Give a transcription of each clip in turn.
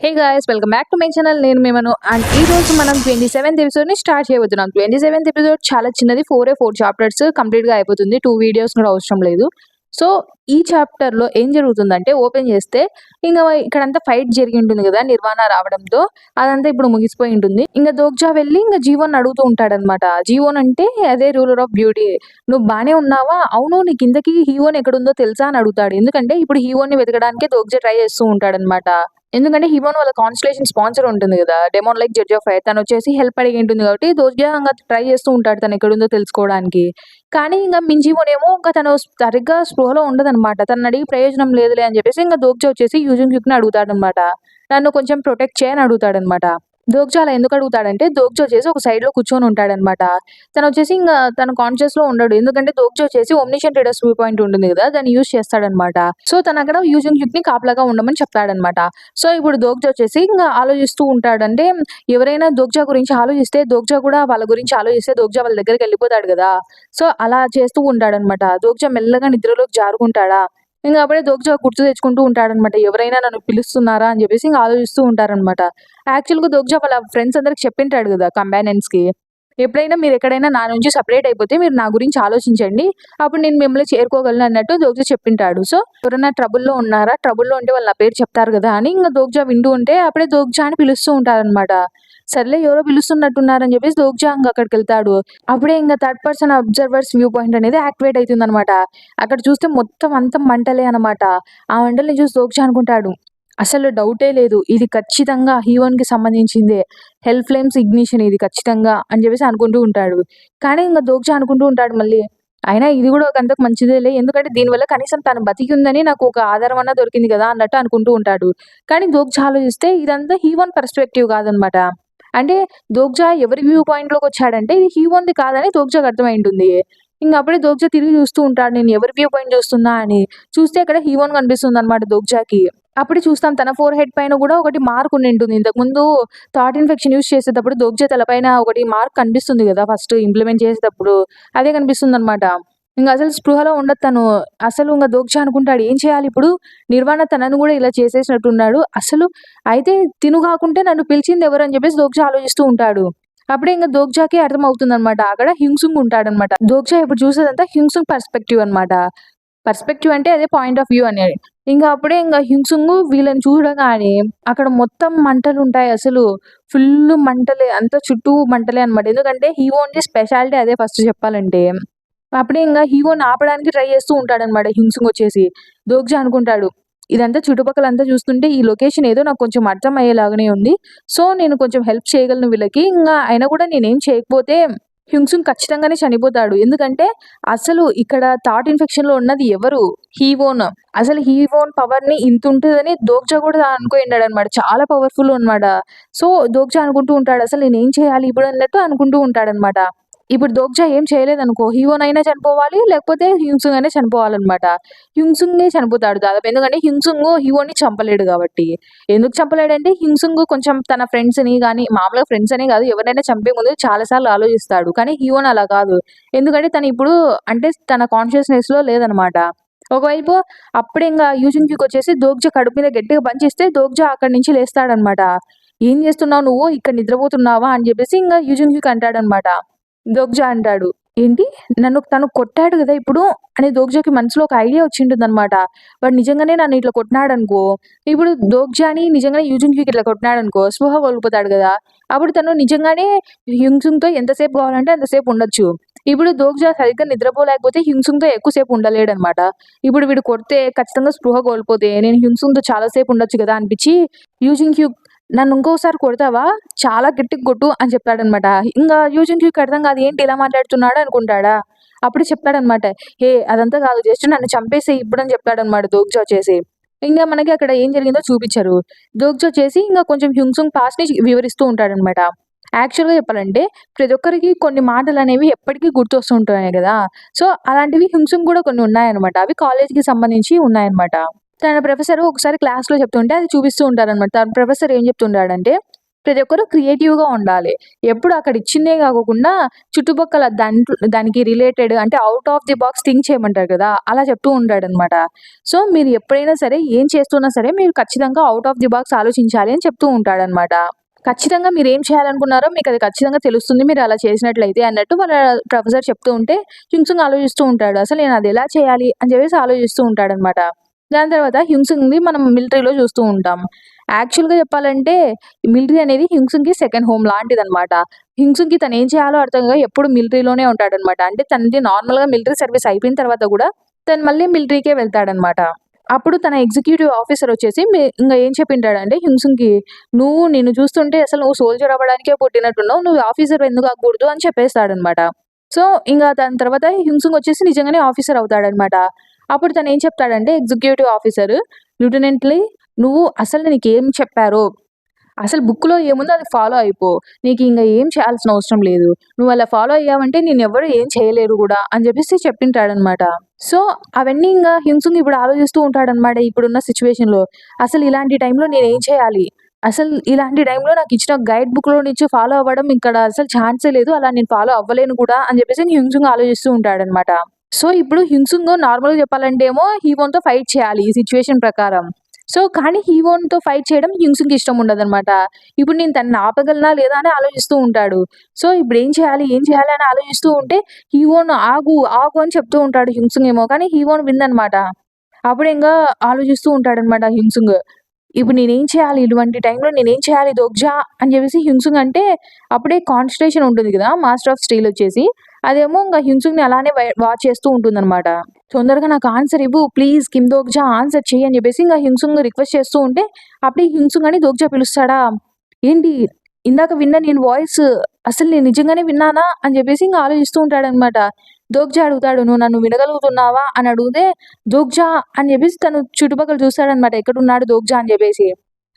Hey guys, welcome back to my channel. నేను మేమను and ఈ రోజు మనం 27th ఎపిసోడ్ని స్టార్ట్ చేయబోతున్నాం. 27th ఎపిసోడ్ చాలా చిన్నది, 4 చాప్టర్స్ కంప్లీట్గా అయిపోతుంది. 2 వీడియోస్ కూడా అవసరం లేదు. సో ఈ చాప్టర్లో ఏం జరుగుతుందంటే, ఓపెన్ చేస్తే ఇంకా ఇక్కడంతా ఫైట్ జరిగి ఉంటుంది కదా నిర్వాణ రావడంతో. అదంతా ఇప్పుడు ముగిసిపోయి ఉంటుంది. ఇంకా దోగ్జా వెళ్ళి ఇంకా జీవన్ అడుగుతూ ఉంటాడనమాట. జీవన్ అంటే అదే రూలర్ ఆఫ్ బ్యూటీ. నువ్వు బానే ఉన్నావా? అవును, నీకు ఇంతకీ హీవోన్ ఎక్కడుందో తెలుసా అని అడుగుతాడు. ఎందుకంటే ఇప్పుడు హీవోన్ని వెతకడానికే దోగ్జా ట్రై చేస్తూ ఉంటాడనమాట. ఎందుకంటే హిమోన్ వాళ్ళ కాన్స్టలేషన్ స్పాన్సర్ ఉంటుంది కదా, demon like judge of fire. తను వచ్చేసి హెల్ప్ అడిగి ఉంటుంది కాబట్టి దోగ్జా ఇంకా ట్రై చేస్తూ ఉంటాడు తను ఎక్కడుందో తెలుసుకోవడానికి. కానీ ఇంకా మింజీవోనేమో ఇంకా తను సరిగ్గా స్పృహలో ఉండదన్నమాట. తను అడిగి ప్రయోజనం లేదులే అని చెప్పేసి ఇంకా దోగ్జా వచ్చేసి యూజింగ్ ని అడుగుతాడనమాట. నన్ను కొంచెం ప్రొటెక్ట్ చేయని అడుగుతాడనమాట. దోగ్జా అలా ఎందుకు అడుగుతాడంటే, దోగ్జా వచ్చేసి ఒక సైడ్ లో కూర్చొని ఉంటాడనమాట. తను వచ్చేసి ఇంకా తన కాన్షియస్ లో ఉండడు. ఎందుకంటే దోగ్జా వచ్చేసి ఒమ్నిషన్ ట్రేడర్స్ వ్యూ పాయింట్ ఉంటుంది కదా, దాన్ని యూజ్ చేస్తాడనమాట. సో తను అక్కడ యూజింగ్ ని కాపలాగా ఉండమని చెప్తాడనమాట. సో ఇప్పుడు దోగ్జా వచ్చేసి ఇంకా ఆలోచిస్తూ ఉంటాడంటే, ఎవరైనా దోగ్జా గురించి ఆలోచిస్తే దోగ్జా కూడా వాళ్ళ గురించి ఆలోచిస్తే దోగ్జా వాళ్ళ దగ్గరికి వెళ్ళిపోతాడు కదా. సో అలా చేస్తూ ఉంటాడనమాట. దోగ్జా మెల్లగా నిద్రలోకి జారుకుంటాడా. ఇంకా అప్పుడే దోగ్జా గుర్తు తెచ్చుకుంటూ ఉంటాడనమాట. ఎవరైనా నన్ను పిలుస్తున్నారా అని చెప్పేసి ఇంకా ఆలోచిస్తూ ఉంటారనమాట. యాక్చువల్గా దోగ్జా వాళ్ళ ఫ్రెండ్స్ అందరికి చెప్పింటాడు కదా, కంపానియన్స్ కి. ఎప్పుడైనా మీరు ఎక్కడైనా నా నుంచి సపరేట్ అయిపోతే మీరు నా గురించి ఆలోచించండి, అప్పుడు నేను మిమ్మల్ని చేరుకోగలను అన్నట్టు దోగ్జా చెప్పింటాడు. సో ఎవరైనా ట్రబుల్లో ఉన్నారా, ట్రబుల్లో ఉంటే వాళ్ళు నా పేరు చెప్తారు కదా అని ఇంకా దోగ్జా వింటూ ఉంటే అప్పుడే దోగ్జా అని పిలుస్తూ ఉంటారనమాట. సర్లే ఎవరో పిలుస్తున్నట్టున్నారని చెప్పేసి దోగ్జా ఇంకా అక్కడికి వెళ్తాడు. అప్పుడే ఇంకా third person observers view point అనేది యాక్టివేట్ అవుతుంది అనమాట. అక్కడ చూస్తే మొత్తం అంతా మంటలే అనమాట. ఆ మంటల్ని చూసి దోగ్జా అనుకుంటాడు, అసలు డౌటే లేదు, ఇది ఖచ్చితంగా హీరోన్ కి సంబంధించిందే. హెల్ ఫ్లేమ్స్ ఇగ్నిషన్ ఇది ఖచ్చితంగా అని చెప్పేసి అనుకుంటూ ఉంటాడు. కానీ ఇంకా దోగ్జా అనుకుంటూ ఉంటాడు మళ్ళీ, అయినా ఇది కూడా ఒక అంతకు మంచిదేలే, ఎందుకంటే దీనివల్ల కనీసం తను బతికి ఉందని నాకు ఒక ఆధారం అన్నా దొరికింది కదా అన్నట్టు అనుకుంటూ ఉంటాడు. కానీ దోగ్జా ఆలోచిస్తే ఇదంతా హీవోన్ పర్స్పెక్టివ్ కాదనమాట. అంటే దోగ్జా ఎవరి వ్యూ పాయింట్ లోకి వచ్చాడంటే ఇది హీవోన్ది కాదని దోగ్జాకి అర్థమై ఉంటుంది. ఇంక అప్పుడే దోగ్జా తిరిగి చూస్తూ ఉంటాడు, నేను ఎవరి వ్యూ పాయింట్ చూస్తున్నా అని. చూస్తే అక్కడ హీవోన్ కనిపిస్తుంది అనమాట దోగ్జాకి. అప్పుడు చూస్తాం తన ఫోర్ హెడ్ పైన కూడా ఒకటి మార్క్ ఉండి ఉంటుంది. ఇంతకుముందు థాట్ ఇన్ఫెక్షన్ యూస్ చేసేటప్పుడు దోగ్జా తలపైన ఒకటి మార్క్ కనిపిస్తుంది కదా, ఫస్ట్ ఇంప్లిమెంట్ చేసేటప్పుడు అదే కనిపిస్తుంది అనమాట. ఇంకా అసలు స్పృహలో ఉండదు తను. అసలు ఇంకా దోగ్జా అనుకుంటాడు, ఏం చేయాలి ఇప్పుడు, నిర్వాణ తనను కూడా ఇలా చేసేసినట్టున్నాడు అసలు. అయితే తిను కాకుంటే నన్ను పిలిచింది ఎవరు అని చెప్పేసి దోగ్జా ఆలోచిస్తూ ఉంటాడు. అప్పుడే ఇంకా దోగ్జాకి అర్థం అవుతుంది అనమాట, అక్కడ హింసుంగ్ ఉంటాడనమాట. దోగ్జా ఇప్పుడు చూసేదంతా హింసుంగ్ పర్స్పెక్టివ్ అనమాట. పర్స్పెక్టివ్ అంటే అదే పాయింట్ ఆఫ్ వ్యూ అనేది. ఇంకా అప్పుడే ఇంకా హింసుంగు వీళ్ళని చూడగానే అక్కడ మొత్తం మంటలు ఉంటాయి. అసలు ఫుల్ మంటలే, అంత చుట్టూ మంటలే అనమాట. ఎందుకంటే హీరోని స్పెషాలిటీ అదే ఫస్ట్ చెప్పాలంటే. అప్పుడే ఇంకా హీరోని ఆపడానికి ట్రై చేస్తూ ఉంటాడనమాట హింసుంగ్ వచ్చేసి. దోగ్జా అనుకుంటాడు, ఇదంతా చుట్టుపక్కలంతా చూస్తుంటే ఈ లొకేషన్ ఏదో నాకు కొంచెం అర్థం అయ్యేలాగానే ఉంది. సో నేను కొంచెం హెల్ప్ చేయగలను వీళ్ళకి. ఇంకా అయినా కూడా నేనేం చేయకపోతే హ్యుంగ్సుంగ్ ఖచ్చితంగానే చనిపోతాడు. ఎందుకంటే అసలు ఇక్కడ థాట్ ఇన్ఫెక్షన్ లో ఉన్నది ఎవరు, హీవోన్. అసలు హీవోన్ పవర్ ని ఇంత ఉంటుందని దోగ్జా కూడా అనుకోయిండాడు అనమాట. చాలా పవర్ఫుల్ అనమాట. సో దోగ్జా అనుకుంటూ ఉంటాడు, అసలు నేను ఏం చేయాలి ఇప్పుడు అన్నట్టు అనుకుంటూ ఉంటాడనమాట. ఇప్పుడు దోగ్జా ఏం చేయలేదనుకో, హీవోన్ అయినా చనిపోవాలి, లేకపోతే హ్యుంగ్సుంగ్ అయినా చనిపోవాలన్నమాట. హ్యుంగ్సుంగే చనిపోతాడు దాదాపు, ఎందుకంటే హ్యుంగ్సుంగ్ హీవోని చంపలేడు కాబట్టి. ఎందుకు చంపలేడంటే హ్యుంగ్సుంగ్ కొంచెం తన ఫ్రెండ్స్ ని కానీ, మామూలుగా ఫ్రెండ్స్ అనే కాదు ఎవరినైనా చంపే ముందు చాలా సార్లు ఆలోచిస్తాడు. కానీ హీవోన్ అలా కాదు. ఎందుకంటే తను ఇప్పుడు అంటే తన కాన్షియస్నెస్ లో లేదనమాట. ఒకవైపు అప్పుడే ఇంకా యూజింగ్కి వచ్చేసి దోగ్జా కడుపు మీద గట్టిగా పంచిస్తే దోగ్జా అక్కడి నుంచి లేస్తాడనమాట. ఏం చేస్తున్నావు నువ్వు, ఇక్కడ నిద్రపోతున్నావా అని చెప్పేసి ఇంకా యూజింగ్కి అంటాడనమాట. దోగ్జా అంటాడు, ఏంటి, నన్ను తను కొట్టాడు కదా ఇప్పుడు అని దోగ్జాకి మనసులో ఒక ఐడియా వచ్చింటుందన్నమాట. వాడు నిజంగానే నన్ను ఇట్లా కొట్టినాడు అనుకో, ఇప్పుడు దోగ్జాని నిజంగానే యూజింగ్కి ఇట్లా కొట్టినాడు అనుకో స్పృహ కోల్పోతాడు కదా. అప్పుడు తను నిజంగానే హింసుంగ్తో ఎంతసేపు కావాలంటే అంతసేపు ఉండొచ్చు. ఇప్పుడు దోగ్జా సరిగ్గా నిద్రపోలేకపోతే హింసుంగ్తో ఎక్కువసేపు ఉండలేడు అనమాట. ఇప్పుడు వీడు కొడితే ఖచ్చితంగా స్పృహ కోల్పోతే నేను హింసుంగ్తో చాలాసేపు ఉండొచ్చు కదా అనిపించి, యూజింగ్ నన్ను ఇంకోసారి కొడతావా, చాలా గట్టిగా కొట్టు అని చెప్తాడనమాట. ఇంకా యూజిన్‌కి అర్థం కాదు, ఏంటి ఇలా మాట్లాడుతున్నాడు అనుకుంటాడా. అప్పుడు చెప్తాడనమాట, హే అదంతా కాదు, జస్ట్ నన్ను చంపేసేయ్ ఇప్పుడు అని చెప్తాడనమాట దోగ్జా వచ్చేసి. ఇంగా మనకి అక్కడ ఏం జరిగిందో చూపిచ్చరు. దోగ్జా వచ్చేసి ఇంకా కొంచెం హ్యుంగ్సుంగ్ పాస్ట్‌ని వివరిస్తూ ఉంటాడనమాట. యాక్చువల్‌గా చెప్పాలంటే ప్రతి ఒక్కరికి కొన్ని మాటలనేవి ఎప్పటికీ గుర్తొస్తూ ఉంటున్నాయి గదా. సో అలాంటివి హ్యుంగ్సుంగ్ కూడా కొన్ని ఉన్నాయన్నమాట. అవి కాలేజ్‌కి సంబంధించి ఉన్నాయన్నమాట. తన ప్రొఫెసర్ ఒకసారి క్లాస్‌లో చెప్తుంటే అది చూపిస్తూ ఉంటారనమాట. తన ప్రొఫెసర్ ఏం చెప్తుంటాడంటే, ప్రతి ఒక్కరు క్రియేటివ్‌గా ఉండాలి. ఎప్పుడు అక్కడ ఇచ్చిందే కాకోకుండా చుట్టుపక్కల దానికి రిలేటెడ్ అంటే out of the box think చేయమంటారు కదా! అలా చెప్తూ ఉంటాడనమాట. సో, మీరు ఎప్పుడైనా సరే ఏం చేస్తున్నా సరే మీరు ఖచ్చితంగా ఔట్ ఆఫ్ ది బాక్స్ ఆలోచించాలి అని చెప్తూ ఉంటాడనమాట. ఖచ్చితంగా మీరేం చేయాలనుకున్నారో మీకది ఖచ్చితంగా తెలుస్తుంది. మీరు అలా చేసినట్లయితే అన్నట్టు వాళ్ళ ప్రొఫెసర్ చెప్తూ ఉంటే హ్యుంసుంగ్ ఆలోచిస్తూ ఉంటాడు. అసలు నేను అది ఎలా చేయాలి అని చెప్పేసి ఆలోచిస్తూ ఉంటాడనమాట. దాని తర్వాత హ్యుంసుంగ్‌ని మనం మిలిటరీలో చూస్తూ ఉంటాం. యాక్చువల్‌గా చెప్పాలంటే మిలిటరీ అనేది హ్యుంసుంగ్‌కి సెకండ్ హోమ్ లాంటిదనమాట. హ్యుంసుంగ్‌కి తనేం చేయాలో అర్థం కాక ఎప్పుడు మిలిటరీలోనే ఉంటాడనమాట. అంటే తనది నార్మల్‌గా మిలిటరీ సర్వీస్ అయిపోయిన తర్వాత కూడా తను మళ్ళీ మిలిటరీకే వెళ్తాడనమాట. అప్పుడు తన ఎగ్జిక్యూటివ్ ఆఫీసర్ వచ్చేసి ఇంగ ఏం చెప్పింటాడంటే హ్యుంసుంగ్‌కి, నిన్ను చూస్తుంటే అసలు నువ్వు సోల్జర్ అవ్వడానికే పుట్టినట్టున్నావు. నువ్వు ఆఫీసర్ ఎందుకు అవ్వకూడదు అని చెప్పేస్తాడనమాట. సో, ఇంగ దాని తర్వాత హ్యుంసుంగ్ వచ్చేసి నిజంగానే ఆఫీసర్ అవుతాడనమాట. అప్పుడు తనేం చెప్తాడంటే ఎగ్జిక్యూటివ్ ఆఫీసర్, "లెఫ్టినెంట్‌లీ నువ్వు అసలు నీకేం చెప్పారో అసలు బుక్‌లో ఏముందో అది ఫాలో అయిపో. నీకింక ఏం చేయాల్సిన అవసరం లేదు. నువ్వలా ఫాలో అయ్యావంటే నిన్నెవ్వరు ఏం చేయలేరు గూడా" అని జెప్పేసి చెప్పింటాడనమాట. సో, అవన్నీ ఇంగ హింసుంగ్ ఇప్పుడు ఆలోచిస్తూ ఉంటాడనమాట ఇప్పుడున్న సిట్యుయేషన్‌లో. అసలు ఇలాంటి టైంలో నేనేం చేయాలి? అసలు ఇలాంటి టైంలో నాకిచ్చిన గైడ్ బుక్‌లో నుంచి ఫాలో అవ్వడం ఇక్కడ అసలు ఛాన్సే లేదు. అలా నేను ఫాలో అవ్వలేను కూడా అని జెప్పేసి హింసుంగ్ ఆలోచిస్తూ ఉంటాడనమాట. సో, ఇప్పుడు హింసుంగ్ నార్మల్‌గా చెప్పాలంటే ఏమో హీవోన్‌తో ఫైట్ చేయాలి ఈ సిట్యుయేషన్ ప్రకారం. సో, కానీ హీవోన్‌తో ఫైట్ చేయడం హింసుకి ఇష్టం ఉండదనమాట. ఇప్పుడు నేను తనని ఆపగలనా లేదా అని ఆలోచిస్తూ ఉంటాడు. సో, ఇప్పుడేం చేయాలి? ఏం చేయాలి? అని ఆలోచిస్తూ ఉంటే హీవోన్ ఆగు, ఆగు అని చెప్తూ ఉంటాడు హింసుంగ్ ఏమో. కానీ హీవోన్ వినదనమాట. అప్పుడింగా ఆలోచిస్తూ ఉంటాడనమాట హింసుంగ్. ఇప్పుడు నేనేం చేయాలి? ఇటువంటి టైంలో నేనేం చేయాలి దోగ్జా అని చెప్పేసి హింసుంగ్ అంటే అప్పుడే కాన్సంట్రేషన్ ఉంటుంది గదా! మాస్టర్ ఆఫ్ స్టీల్ వచ్చేసి. అదేమో ఇంగ హింసుంగ్‌ని అలానే వాచ్ చేస్తూ ఉంటుందనమాట. తొందరగా నాకు ఆన్సర్ ఇవ్వు ప్లీజ్ కిమ్ దోగ్జా ఆన్సర్ చెయ్యి అని చెప్పేసి ఇంగ హింసుంగ్ రిక్వెస్ట్ చేస్తూ ఉంటే అప్పుడే హింసుంగ్ అని దోగ్జా పిలుస్తాడా? ఏంటి ఇందాక విన్న నేను వాయిస్ అసలు నేను నిజంగానే విన్నానా? అని చెప్పేసి ఇంగ ఆలోచిస్తూ ఉంటాడనమాట. దోగ్జా అడుగుతాడు, "నువ్వు నన్ను వినగలుగుతున్నావా?" అని అడిగితే, "దోగ్జా" అని చెప్పేసి తను చుట్టుపక్కల చూస్తాడనమాట. ఎక్కడున్నాడు దోగ్జా అని చెప్పేసి.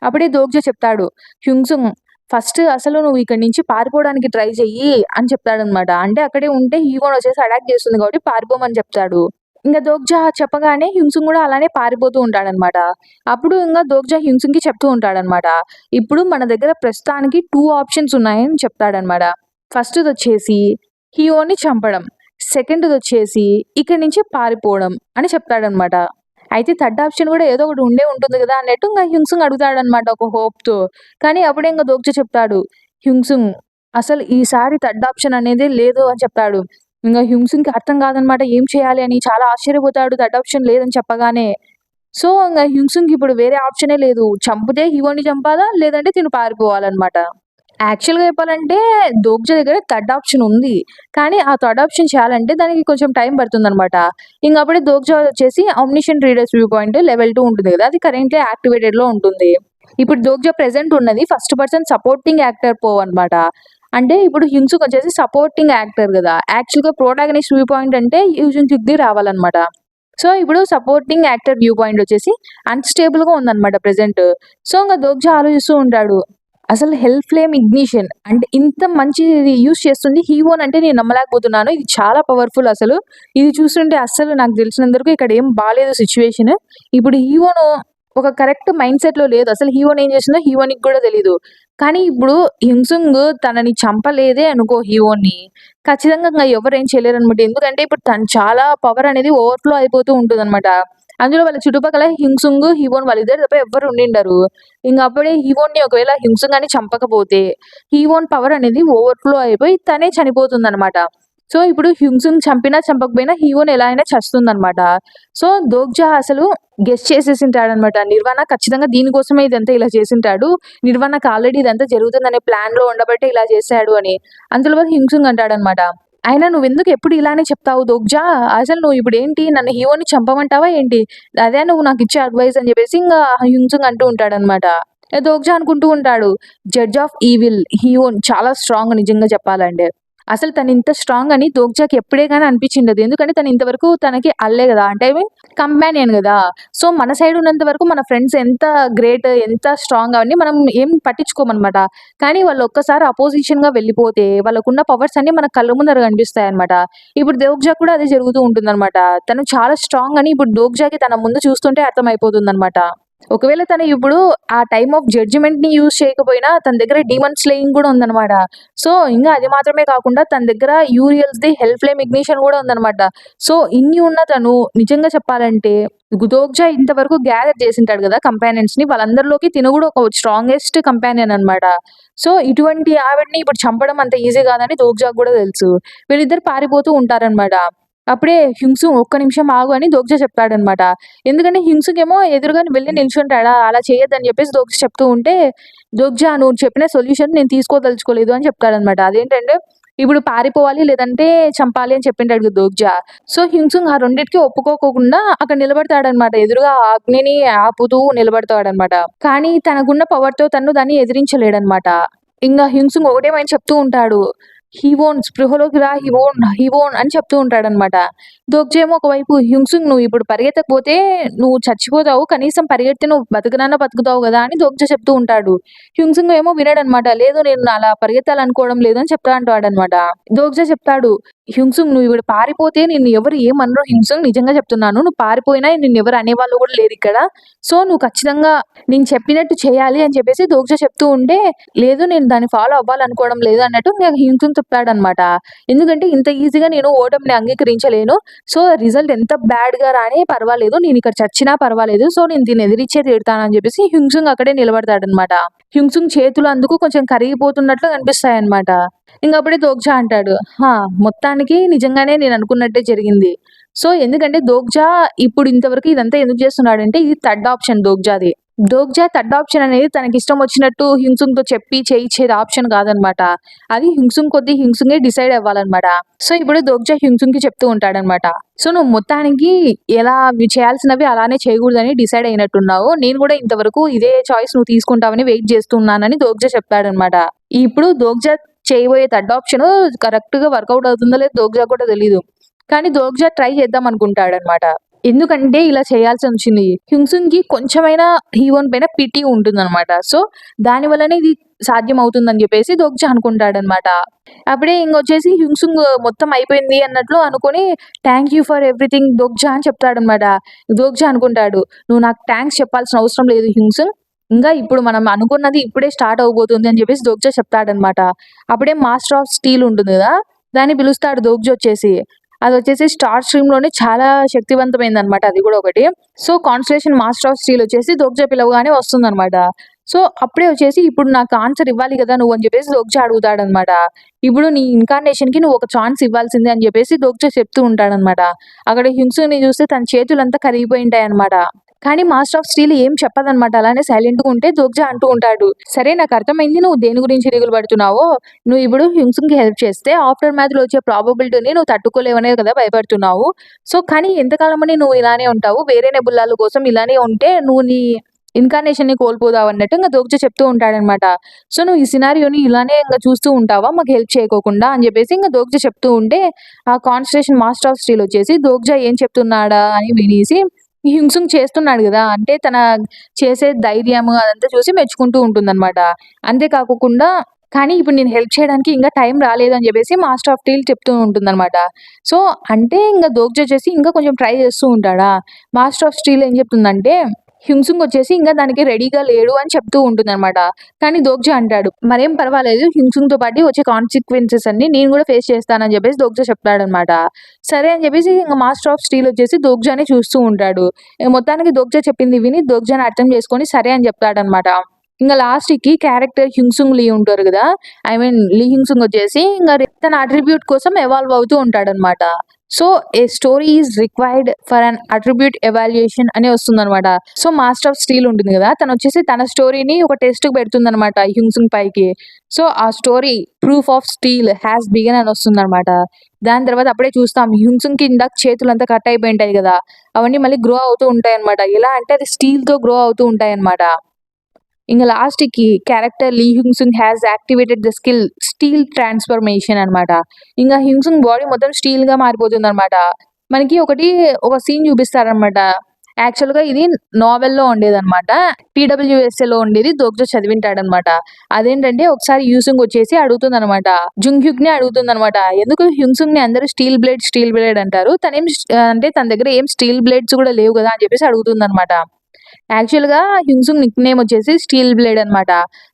అప్పుడే దోగ్జా చెప్తాడు, "హ్యుంగ్సుంగ్ ఫస్ట్ అసలు నువ్వు ఇక్కడి నుంచి పారిపోవడానికి ట్రై చెయ్యి" అని చెప్తాడనమాట. అంటే అక్కడే ఉంటే హీరోన్ వచ్చేసి అటాక్ చేస్తుంది కాబట్టి పారిపోమని చెప్తాడు. ఇంగ దోగ్జా చెప్పగానే హింసుంగ్ కూడా అలానే పారిపోతూ ఉంటాడనమాట. అప్పుడు ఇంగ దోగ్జా హింసుంగ్‌కి చెప్తూ ఉంటాడనమాట. ఇప్పుడు మన దగ్గర ప్రస్తుతానికి 2 ఆప్షన్స్ ఉన్నాయని చెప్తాడనమాట. ఫస్ట్‌దొచ్చేసి హీరోని చంపడం. సెకండ్‌దొచ్చేసి ఇక్కడి నుంచి పారిపోవడం అని చెప్తాడనమాట. అయితే థర్డ్ ఆప్షన్ కూడా ఏదో ఒకటి ఉండే ఉంటుంది కదా! అన్నట్టు ఇంగ హింసుంగ్ అడుగుతాడనమాట ఒక హోప్‌తో. కానీ అప్పుడే ఇంగ దోగ్జా చెప్తాడు, "హింసుంగ్ అసలు ఈసారి థర్డ్ ఆప్షన్ అనేదే లేదు" అని చెప్తాడు. ఇంగ హ్యుంగ్‌సుంగ్‌కి అర్థం కాదనమాట ఏం చేయాలి అని. చాలా ఆశ్చర్యపోతాడు థర్డ్ ఆప్షన్ లేదని చెప్పగానే. సో, ఇంగ హ్యుంగ్‌సుంగ్‌కి ఇప్పుడు వేరే ఆప్షనే లేదు. చంపితే హీరోని చంపాలా, లేదంటే తిను పారిపోవాలనమాట. యాక్చువల్‌గా చెప్పాలంటే దోగ్జా దగ్గర థర్డ్ ఆప్షన్ ఉంది. కానీ ఆ థర్డ్ ఆప్షన్ చేయాలంటే దానికి కొంచెం టైం పడుతుందనమాట. ఇంగ అప్పుడే దోగ్జా వచ్చేసి ఆమ్నిషన్ రీడర్స్ వ్యూ పాయింట్ లెవెల్ 2 ఉంటుంది కదా! అది కరెంట్‌లీ యాక్టివేటెడ్‌లో ఉంటుంది. ఇప్పుడు దోగ్జా ప్రెజెంట్ ఉన్నది ఫస్ట్ పర్సన్ సపోర్టింగ్ యాక్టర్ పో అనమాట. అంటే ఇప్పుడు హింసుక్ వచ్చేసి సపోర్టింగ్ యాక్టర్ గదా! యాక్చువల్‌గా ప్రొటాగనిస్ట్ వ్యూ పాయింట్ అంటే యూజున్‌చుక్‌ది రావాలనమాట. సో, ఇప్పుడు సపోర్టింగ్ యాక్టర్ వ్యూ పాయింట్ వచ్చేసి అన్‌స్టేబుల్‌గా ఉందనమాట ప్రెజెంట్. సో, ఇంగ దోగ్జా ఆలోచిస్తూ ఉంటాడు. అసలు హెల్ ఫ్లేమ్ ఇగ్నిషన్ అంటే ఇంత మంచిది యూజ్ చేస్తుంది హీవోన్ అంటే నేను నమ్మలేకపోతున్నాను. ఇది చాలా పవర్‌ఫుల్ అసలు. ఇది చూస్తుంటే అస్సలు నాకు తెలిసినంత వరకు ఇక్కడ ఏం బాలేదు సిట్యుయేషన్. ఇప్పుడు హీవోను ఒక కరెక్ట్ మైండ్‌సెట్‌లో లేదు. అసలు హీవోన్ ఏం చేసిందో హీవోనికి కూడా తెలీదు. కానీ ఇప్పుడు హింసుంగ్ తనని చంపలేదే అనుకో హీరోని. ఖచ్చితంగా ఇంగ ఎవరేం చేయలేరనమాట. ఎందుకంటే ఇప్పుడు తను చాలా పవర్ అనేది ఓవర్‌ఫ్లో అయిపోతూ ఉంటుందనమాట. అందులో వాళ్ళ చుట్టుపక్కల హింసుంగ్, హీవోన్ వాళ్ళిద్దరు తప్ప ఎవ్వరు ఉండిండరు. ఇంగ అప్పుడే హీవోన్‌ని ఒకవేళ హింసుంగ్ గాని చంపకపోతే, హీవోన్ పవర్ అనేది ఓవర్‌ఫ్లో అయిపోయి తనే చనిపోతుందనమాట. సో, ఇప్పుడు హింసుంగ్ చంపినా, చంపకపోయినా హీవోన్ ఎలా అయినా చస్తుందనమాట. సో, దోగ్జా అసలు గెస్ చేసేసింటాడనమాట. నిర్వాణ ఖచ్చితంగా దీనికోసమే ఇదంతా ఇలా చేసుంటాడు. నిర్వాణకి ఆల్రెడీ ఇదంతా జరుగుతుందనే ప్లాన్‌లో ఉండబట్టే ఇలా చేశాడు అని. అంతలోపు హింసుంగ్ అంటాడనమాట. అయినా నువ్వెందుకు ఎప్పుడు ఇలానే చెప్తావు దోగ్జా? అసలు నువ్వు ఇప్పుడేంటి నన్ను హీరోని చంపమంటావా ఏంటి? అదా నువ్వు నాకిచ్చే అడ్వైస్ అని చెప్పేసి ఇంగా హింసుంగ్ అంటూ ఉంటాడనమాట. దోగ్జా అనుకుంటూ ఉంటాడు. జడ్జ్ ఆఫ్ ఈవిల్ హీరోన్ చాలా స్ట్రాంగ్ నిజంగా చెప్పాలంటే. అసలు తనింత స్ట్రాంగ్ అని దోగ్జాకి ఎప్పుడే గాని అనిపించిండదు. ఎందుకంటే తను ఇంతవరకు తనకి అల్లే గదా! అంటే ఐ మీన్ కంపానియన్ గదా! సో, మన సైడ్ ఉన్నంత వరకు మన ఫ్రెండ్స్ ఎంత గ్రేట్, ఎంత స్ట్రాంగ్ అవన్నీ మనం ఏం పట్టించుకోమనమాట. కానీ వాళ్ళు ఒక్కసారి అపోజిషన్‌గా వెళ్ళిపోతే వాళ్ళకున్న పవర్స్ అన్నీ మన కళ్ళ ముందర కనిపిస్తాయన్నమాట. ఇప్పుడు దోగ్జాకి కూడా అదే జరుగుతూ ఉంటుందన్నమాట. తను చాలా స్ట్రాంగ్ అని ఇప్పుడు దోగ్జాకి తన ముందు చూస్తుంటే అర్థమైపోతుందన్నమాట. ఒకవేళ తను ఇప్పుడు ఆ టైమ్ ఆఫ్ జడ్జిమెంట్‌ని యూజ్ చేయకపోయినా తన దగ్గర డీమన్ స్లేయింగ్ గూడా ఉందనమాట. సో, ఇంగా అది మాత్రమే కాకుండా తన దగ్గర యూరియల్స్‌ది హెల్ ఫ్లేమ్ ఇగ్నిషన్ గూడా ఉందనమాట. సో, ఇన్ని ఉన్న తను నిజంగా చెప్పాలంటే గుదోగ్జా ఇంతవరకు గ్యాదర్ చేసుంటాడు గదా! కంపానియన్స్‌ని వాళ్ళందరిలోకి తిను గూడా ఒక స్ట్రాంగెస్ట్ కంపానియన్ అనమాట. సో, ఇటువంటి ఆవిడని ఇప్పుడు చంపడం అంత ఈజీ గాదని దోగ్జాకి గూడా తెలుసు. వీళ్ళిద్దరు పారిపోతూ ఉంటారనమాట. అప్పుడే హ్యుంగ్‌సుంగ్ ఒక్క నిమిషం ఆగు అని దోగ్జా చెప్తాడనమాట. ఎందుకంటే హింసుకేమో ఎదురుగానే వెళ్లి నిల్చుంటాడా, అలా చేయొద్దని చెప్పేసి దోగ్జా చెప్తూ ఉంటే, "దోగ్జా నువ్వు చెప్పిన సొల్యూషన్ నేను తీసుకోదలుచుకోలేదు" అని చెప్తాడనమాట. అదేంటంటే, ఇప్పుడు పారిపోవాలి లేదంటే చంపాలి అని చెప్పింటాడు కదా దోగ్జా. సో, హింసుంగ్ ఆ రెండిటికి ఒప్పుకోకోకుండా అక్కడ నిలబడతాడనమాట. ఎదురుగా ఆ అగ్నిని ఆపుతూ నిలబడతాడనమాట. కానీ తనకున్న పవర్‌తో తను దాన్ని ఎదిరించలేడనమాట. ఇంగ హింసుంగ్ ఒకటే మైండ్ చెప్తూ ఉంటాడు. హీ వోంట్ స్పృహలోకి రా. హీ వోంట్ అని చెప్తూ ఉంటాడనమాట. దోగ్జేమో ఒకవైపు హ్యుంగ్సుంగ్ నువ్వు ఇప్పుడు పరిగెత్తకపోతే నువ్వు చచ్చిపోతావు. కనీసం పరిగెడితే నువ్వు బతుకునన్నా బతుకుతావు గదా! అని దోగ్జా చెప్తూ ఉంటాడు. హ్యుంగ్సుంగ్ ఏమో వినడనమాట. లేదు నేను అలా పరిగెత్తాలనుకోవడం లేదు అని చెప్తా అంటాడనమాట. దోగ్జా చెప్తాడు. హ్యుంగ్సుంగ్ నువ్వు ఇప్పుడు పారిపోతే నిన్ను ఎవరు ఏమనరు హ్యుంగ్సుంగ్ నిజంగా చెప్తున్నాను. నువ్వు పారిపోయినా నిన్నెవరు అనేవాళ్ళు గూడా లేరిక్కడ. సో, నువ్వు ఖచ్చితంగా నేను చెప్పినట్టు చేయాలి అని చెప్పేసి దోగ్జా చెప్తూ ఉంటే, లేదు నేను దాన్ని ఫాలో అవ్వాలనుకోవడం లేదు అన్నట్టు ఇంగ హ్యుంగ్సుంగ్ చెప్తాడనమాట. ఎందుకంటే ఇంత ఈజీగా నేను ఓటమిని అంగీకరించలేను. సో, రిజల్ట్ ఎంత బ్యాడ్‌గా రాని పర్వాలేదు. నేనిక్కడ చచ్చినా పర్వాలేదు. సో, నేను దీన్ని ఎదిరిచ్చే తీరుతానని జెప్పేసి హ్యుంగ్సుంగ్ అక్కడే నిలబడతాడనమాట. హ్యుంగ్సుంగ్ చేతులు అందుకు కొంచెం కరిగిపోతున్నట్లు కనిపిస్తాయన్నమాట. ఇంగప్పుడే దోగ్జా అంటాడు, "హా! మొత్తానికి నిజంగానే నేననుకున్నట్టే జరిగింది." సో, ఎందుకంటే దోగ్జా ఇప్పుడు ఇంతవరకు ఇదంతా ఎందుకు చేస్తున్నాడంటే ఇది థర్డ్ ఆప్షన్ దోగ్జాది. దోగ్జా థర్డ్ ఆప్షన్ అనేది తనకిష్టం వచ్చినట్టు హింసుంగ్‌తో చెప్పి చేయిచ్చేది ఆప్షన్ కాదనమాట. అది హింసుంగ్ కొద్దీ హింసుంగే డిసైడ్ అవ్వాలనమాట. సో, ఇప్పుడు దోగ్జా హ్యుంగ్‌సుంగ్‌కి చెప్తూ ఉంటాడనమాట. సో, నువ్వు మొత్తానికి ఎలా చేయాల్సినవి అలానే చేయకూడదని డిసైడ్ అయినట్టున్నావు. నేను కూడా ఇంతవరకు ఇదే చాయిస్ నువ్వు తీసుకుంటావని వెయిట్ చేస్తున్నానని దోగ్జా చెప్తాడనమాట. ఇప్పుడు దోగ్జా చేయబోయే థర్డ్ ఆప్షను కరెక్ట్‌గా వర్కౌట్ అవుతుందో లేదో దోగ్జాకి కూడా తెలీదు. కానీ దోగ్జా ట్రై చేద్దాం అనుకుంటాడనమాట. ఎందుకంటే ఇలా చేయాల్సొచ్చింది. హ్యుంగ్‌సుంగ్‌కి కొంచెమైనా హీరోన్ పైన పిటీ ఉంటుందనమాట. సో, దాని వల్లనే ఇది సాధ్యమవుతుందని జెప్పేసి దోగ్జా అనుకుంటాడనమాట. అప్పుడే ఇంగొచ్చేసి హ్యుంగ్‌సుంగ్ మొత్తం అయిపోయింది అన్నట్లు అనుకోని థాంక్ యూ ఫర్ ఎవ్రీథింగ్ దోగ్జా అని చెప్తాడనమాట. దోగ్జా అనుకుంటాడు. "నువ్వు నాకు థాంక్స్ చెప్పాల్సిన అవసరం లేదు హ్యుంగ్‌సుంగ్. ఇంగా ఇప్పుడు మనం అనుకున్నది ఇప్పుడే స్టార్ట్ అవ్వబోతుంది" అని జెప్పేసి దోగ్జా చెప్తాడనమాట. అప్పుడే మాస్టర్ ఆఫ్ స్టీల్ ఉంటుంది గదా! దాన్ని పిలుస్తాడు దోగ్జా వచ్చేసి. అదొచ్చేసి స్టార్ స్ట్రీమ్‌లోనే చాలా శక్తివంతమైందనమాట అది గూడా ఒకటి. So, constellation master of steel వచ్చేసి దోగ్జా పిలవగానే వస్తుందనమాట. సో, అప్పుడే వచ్చేసి ఇప్పుడు నాకు ఆన్సర్ ఇవ్వాలి గదా! నువ్వు అని జెప్పేసి దోగ్జా అడుగుతాడనమాట. ఇప్పుడు నీ ఇన్‌కార్నేషన్‌కి నువ్వు ఒక ఛాన్స్ ఇవ్వాల్సిందే అని జెప్పేసి దోగ్జా చెప్తూ ఉంటాడనమాట. అక్కడ హింసుని చూస్తే తన చేతులంతా కరిగిపోయుంటాయనమాట. కానీ మాస్టర్ ఆఫ్ స్టీల్ ఏం చెప్పదనమాట. అలానే సైలెంట్‌గా ఉంటే దోగ్జా అంటూ ఉంటాడు. సరే నాకర్థమైంది నువ్వు దేని గురించి దిగులు పడుతున్నావో. నువ్వు ఇప్పుడు హింసుకి హెల్ప్ చేస్తే ఆఫ్టర్ మ్యాచ్‌లో వచ్చే ప్రాబబిలిటీని నువ్వు తట్టుకోలేవనే కదా భయపడుతున్నావు. సో, కానీ ఎంతకాలమని నువ్వు ఇలానే ఉంటావు. వేరే నెబుల్లాల కోసం ఇలానే ఉంటే నువ్వు నీ ఇన్‌కార్నేషన్‌ని కోల్పోతావు అన్నట్టు ఇంగ దోగ్జా చెప్తూ ఉంటాడనమాట. సో, నువ్వు ఈ సినారియోని ఇలానే ఇంగ చూస్తూ ఉంటావా మాకు హెల్ప్ చేయకోకుండా అని జెప్పేసి ఇంగ దోగ్జా చెప్తూ ఉంటే, ఆ కాన్స్టలేషన్ మాస్టర్ ఆఫ్ స్టీల్ వచ్చేసి దోగ్జా ఏం చెప్తున్నాడా అని వినేసి హింసుంగ్ చేస్తున్నాడు గదా! అంటే తన చేసే ధైర్యము అదంతా చూసి మెచ్చుకుంటూ ఉంటుందనమాట. అంతే కాకోకుండా కానీ ఇప్పుడు నేను హెల్ప్ చేయడానికి ఇంకా టైం రాలేదని జెప్పేసి మాస్టర్ ఆఫ్ స్టీల్ చెప్తూ ఉంటుందనమాట. సో, అంటే ఇంగ దోగ్జా వచ్చేసి ఇంకా కొంచెం ట్రై చేస్తూ ఉంటాడా. మాస్టర్ ఆఫ్ స్టీల్ ఏం చెప్తుందంటే హింసుంగ్ వచ్చేసి ఇంకా దానికి రెడీగా లేడు అని చెప్తూ ఉంటుందనమాట. కానీ దోగ్జా అంటాడు, "మరేం పర్వాలేదు హింసుంగ్‌తో పాటు వచ్చే కాన్సిక్వెన్సెస్ అన్నీ నేను గూడా ఫేస్ చేస్తానని" జెప్పేసి దోగ్జా చెప్తాడనమాట. సరే అని జెప్పేసి ఇంగ మాస్టర్ ఆఫ్ స్టీల్ వచ్చేసి దోగ్జానే చూస్తూ ఉంటాడు. ఇగ మొత్తానికి దోగ్జా చెప్పింది విని దోగ్జాని అర్థం చేసుకొని సరే అని చెప్తాడనమాట. ఇంగ లాస్ట్‌కి క్యారెక్టర్ హ్యుంగ్‌సుంగ్ లీ ఉంటారు గదా! ఐ మీన్ లీ హ్యుంగ్‌సుంగ్ వచ్చేసి ఇంగ తన అట్రిబ్యూట్ కోసం ఎవాల్వ్ అవుతూ ఉంటాడనమాట. So, A story is required for an attribute evaluation అని వస్తుందనమాట. సో, మాస్టర్ ఆఫ్ స్టీల్ ఉంటుంది గదా! తనొచ్చేసి తన స్టోరీని ఒక టెస్ట్‌కి పెడుతుందనమాట హ్యుంగ్‌సుంగ్ పైకి. సో, ఆ story proof of steel has begun అని వస్తుందనమాట. దాని తర్వాత అప్పుడే చూస్తాం హ్యుంగ్‌సుంగ్‌కి ఇందాక చేతులంతా కట్ అయిపోయుంటాయి గదా! అవన్నీ మళ్ళీ గ్రో అవుతూ ఉంటాయనమాట. ఎలా అంటే అది స్టీల్‌తో గ్రో అవుతూ ఉంటాయనమాట. ఇంగ లాస్ట్‌కి character Lee Hyungsung has activated the skill steel transformation అనమాట. ఇంగ హ్యుంగ్‌సుంగ్ బాడీ మొత్తం స్టీల్‌గా మారిపోతుందనమాట. మనకి ఒక సీన్ చూపిస్తారనమాట. యాక్చువల్‌గా ఇది నావెల్‌లో ఉండేదనమాట. టీడబ్ల్యూఎస్ఏలో ఉండేది దోగ్జా చదివింటాడనమాట. అదేంటంటే ఒకసారి హ్యుంగ్‌సుంగ్ వచ్చేసి అడుగుతుందనమాట. జుంగ్‌హ్యుక్‌ని అడుగుతుందనమాట. ఎందుకు హ్యుంగ్‌సుంగ్‌ని అందరూ స్టీల్ బ్లేడ్ అంటారు. అంటే తన దగ్గర ఏం స్టీల్ బ్లేడ్స్ కూడా లేవు గదా! అని చెప్పేసి అడుగుతుందనమాట. యాక్చువల్‌గా హ్యూన్సుంగ్ నిక్‌నేమ్ వచ్చేసి స్టీల్ బ్లేడ్ అనమాట.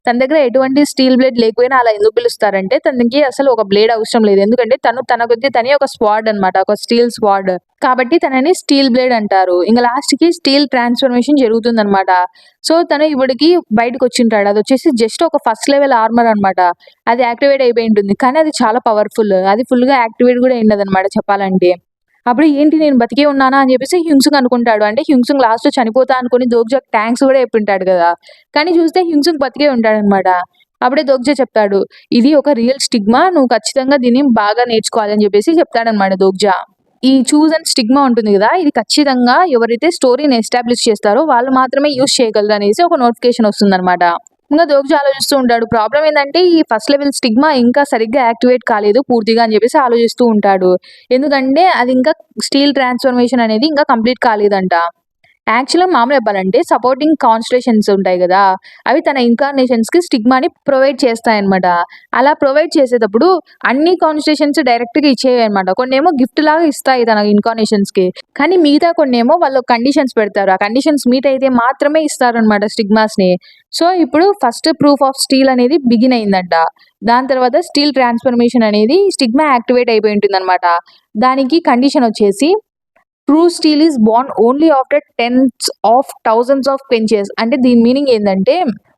తన దగ్గర ఎటువంటి స్టీల్ బ్లేడ్ లేకపోయినా అలా ఎందుకు పిలుస్తారంటే తనకి అసలు ఒక బ్లేడ్ అవసరం లేదు. ఎందుకంటే తన కొద్దీ తనే ఒక స్వార్డ్ అనమాట. ఒక స్టీల్ స్వార్డ్. కాబట్టి తనని స్టీల్ బ్లేడ్ అంటారు. ఇంక లాస్ట్‌కి స్టీల్ ట్రాన్స్‌ఫర్మేషన్ జరుగుతుందనమాట. సో, తను ఇప్పటికి బయటకొచ్చింటాడు. అదొచ్చేసి జస్ట్ ఒక ఫస్ట్ లెవెల్ ఆర్మర్ అనమాట. అది యాక్టివేట్ అయిపోయి ఉంటుంది. కానీ అది చాలా పవర్‌ఫుల్. అది ఫుల్‌గా యాక్టివేట్ కూడా అయిండదనమాట చెప్పాలంటే. అప్పుడు ఏంటి నేను బతికే ఉన్నానా అని చెప్పేసి హ్యూన్సుంగ్ అనుకుంటాడు. అంటే హ్యూన్సుంగ్ లాస్ట్‌లో చనిపోతా అనుకోని దోగ్జాకి థాంక్స్ కూడా చెప్పుంటాడు కదా! కానీ చూస్తే హ్యూన్సుంగ్ బతికే ఉంటాడనమాట. అప్పుడే దోగ్జా చెప్తాడు. "ఇది ఒక రియల్ స్టిగ్మా. నువ్వు ఖచ్చితంగా దీన్ని బాగా నేర్చుకోవాలి" అని చెప్పేసి చెప్తాడనమాట దోగ్జా. ఈ చూజ్ అండ్ స్టిగ్మా ఉంటుంది గదా! ఇది ఖచ్చితంగా ఎవరైతే స్టోరీని ఎస్టాబ్లిష్ చేస్తారో వాళ్ళు మాత్రమే యూజ్ చేయగలరు అనేసి ఒక నోటిఫికేషన్ వస్తుందనమాట. ఇంగా దోగ్జా ఆలోచిస్తూ ఉంటాడు. ప్రాబ్లమ్ ఏందంటే ఈ ఫస్ట్ లెవెల్ స్టిగ్మా ఇంకా సరిగ్గా యాక్టివేట్ కాలేదు పూర్తిగా అని చెప్పేసి ఆలోచిస్తూ ఉంటాడు. ఎందుకంటే అది ఇంకా స్టీల్ ట్రాన్స్‌ఫర్మేషన్ అనేది ఇంకా కంప్లీట్ కాలేదంట. యాక్చువల్‌గా మామూలుగా చెప్పాలంటే సపోర్టింగ్ కాన్స్టలేషన్స్ ఉంటాయి గదా! అవి తన ఇన్‌కార్నేషన్స్‌కి స్టిగ్మాని ప్రొవైడ్ చేస్తాయన్నమాట. అలా ప్రొవైడ్ చేసేటప్పుడు అన్ని కాన్స్టలేషన్స్ డైరెక్ట్‌గా ఇచ్చేయవన్నమాట. కొన్నేమో గిఫ్ట్‌లాగా ఇస్తాయి తన ఇన్‌కార్నేషన్స్‌కి. కానీ మిగతా కొన్నేమో వాళ్ళు కండిషన్స్ పెడతారు. ఆ కండిషన్స్ మీట్ అయితే మాత్రమే ఇస్తారన్నమాట స్టిగ్మాస్‌ని. సో, ఇప్పుడు ఫస్ట్ ప్రూఫ్ ఆఫ్ స్టీల్ అనేది బిగిన్ అయిందంట. దాని తర్వాత స్టీల్ ట్రాన్స్‌ఫర్మేషన్ అనేది స్టిగ్మా యాక్టివేట్ అయిపోయి ఉంటుందన్నమాట. దానికి కండిషన్ వచ్చేసి true steel is born only after tens of thousands of quenches. అంటే దీని మీనింగ్ ఏందంటే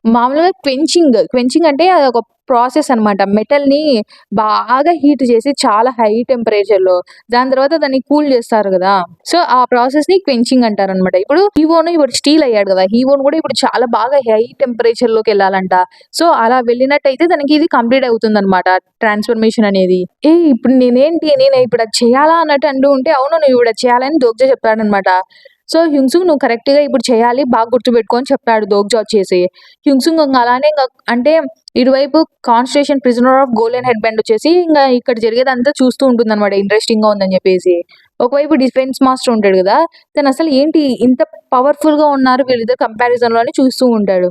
మామూలుగా క్వెంచింగ్ అంటే అదొక ప్రాసెస్ అనమాట. మెటల్‌ని బాగా హీట్ చేసి చాలా హై టెంపరేచర్‌లో దాని తర్వాత దాన్ని కూల్ చేస్తారు గదా! సో, ఆ ప్రాసెస్‌ని క్వెంచింగ్ అంటారనమాట. ఇప్పుడు స్టీల్ అయ్యాడు గదా! హీవోను కూడా ఇప్పుడు చాలా బాగా హై టెంపరేచర్‌లోకెళ్ళాలంట. సో, అలా వెళ్ళినట్టయితే తనకి ఇది కంప్లీట్ అవుతుందనమాట ట్రాన్స్‌ఫర్మేషన్ అనేది. ఇప్పుడు నేను ఇప్పుడు అది చేయాలా అన్నట్టు అంటూ ఉంటే, అవును నువ్వు ఇప్పుడు అది చేయాలని దోగ్జా చెప్తాడనమాట. సో, హ్యూన్సుంగ్ నువ్వు కరెక్ట్‌గా ఇప్పుడు చేయాలి బాగా గుర్తుపెట్టుకో అని చెప్తాడు దోగ్జా వచ్చేసి. హ్యూన్సుంగ్ ఇంగ అలానే అంటే ఇటువైపు constitution prisoner of golden head band వచ్చేసి ఇక్కడ జరిగేదంతా చూస్తూ ఉంటుందనమాట ఇంట్రెస్టింగ్‌గా ఉందని చెప్పేసి. ఒకవైపు డిఫెన్స్ మాస్టర్ ఉంటాడు గదా! తనసలు ఏంటి ఇంత పవర్‌ఫుల్‌గా ఉన్నారు వీళ్ళిద్దరు కంపారిజన్‌లో అని చూస్తూ ఉంటాడు.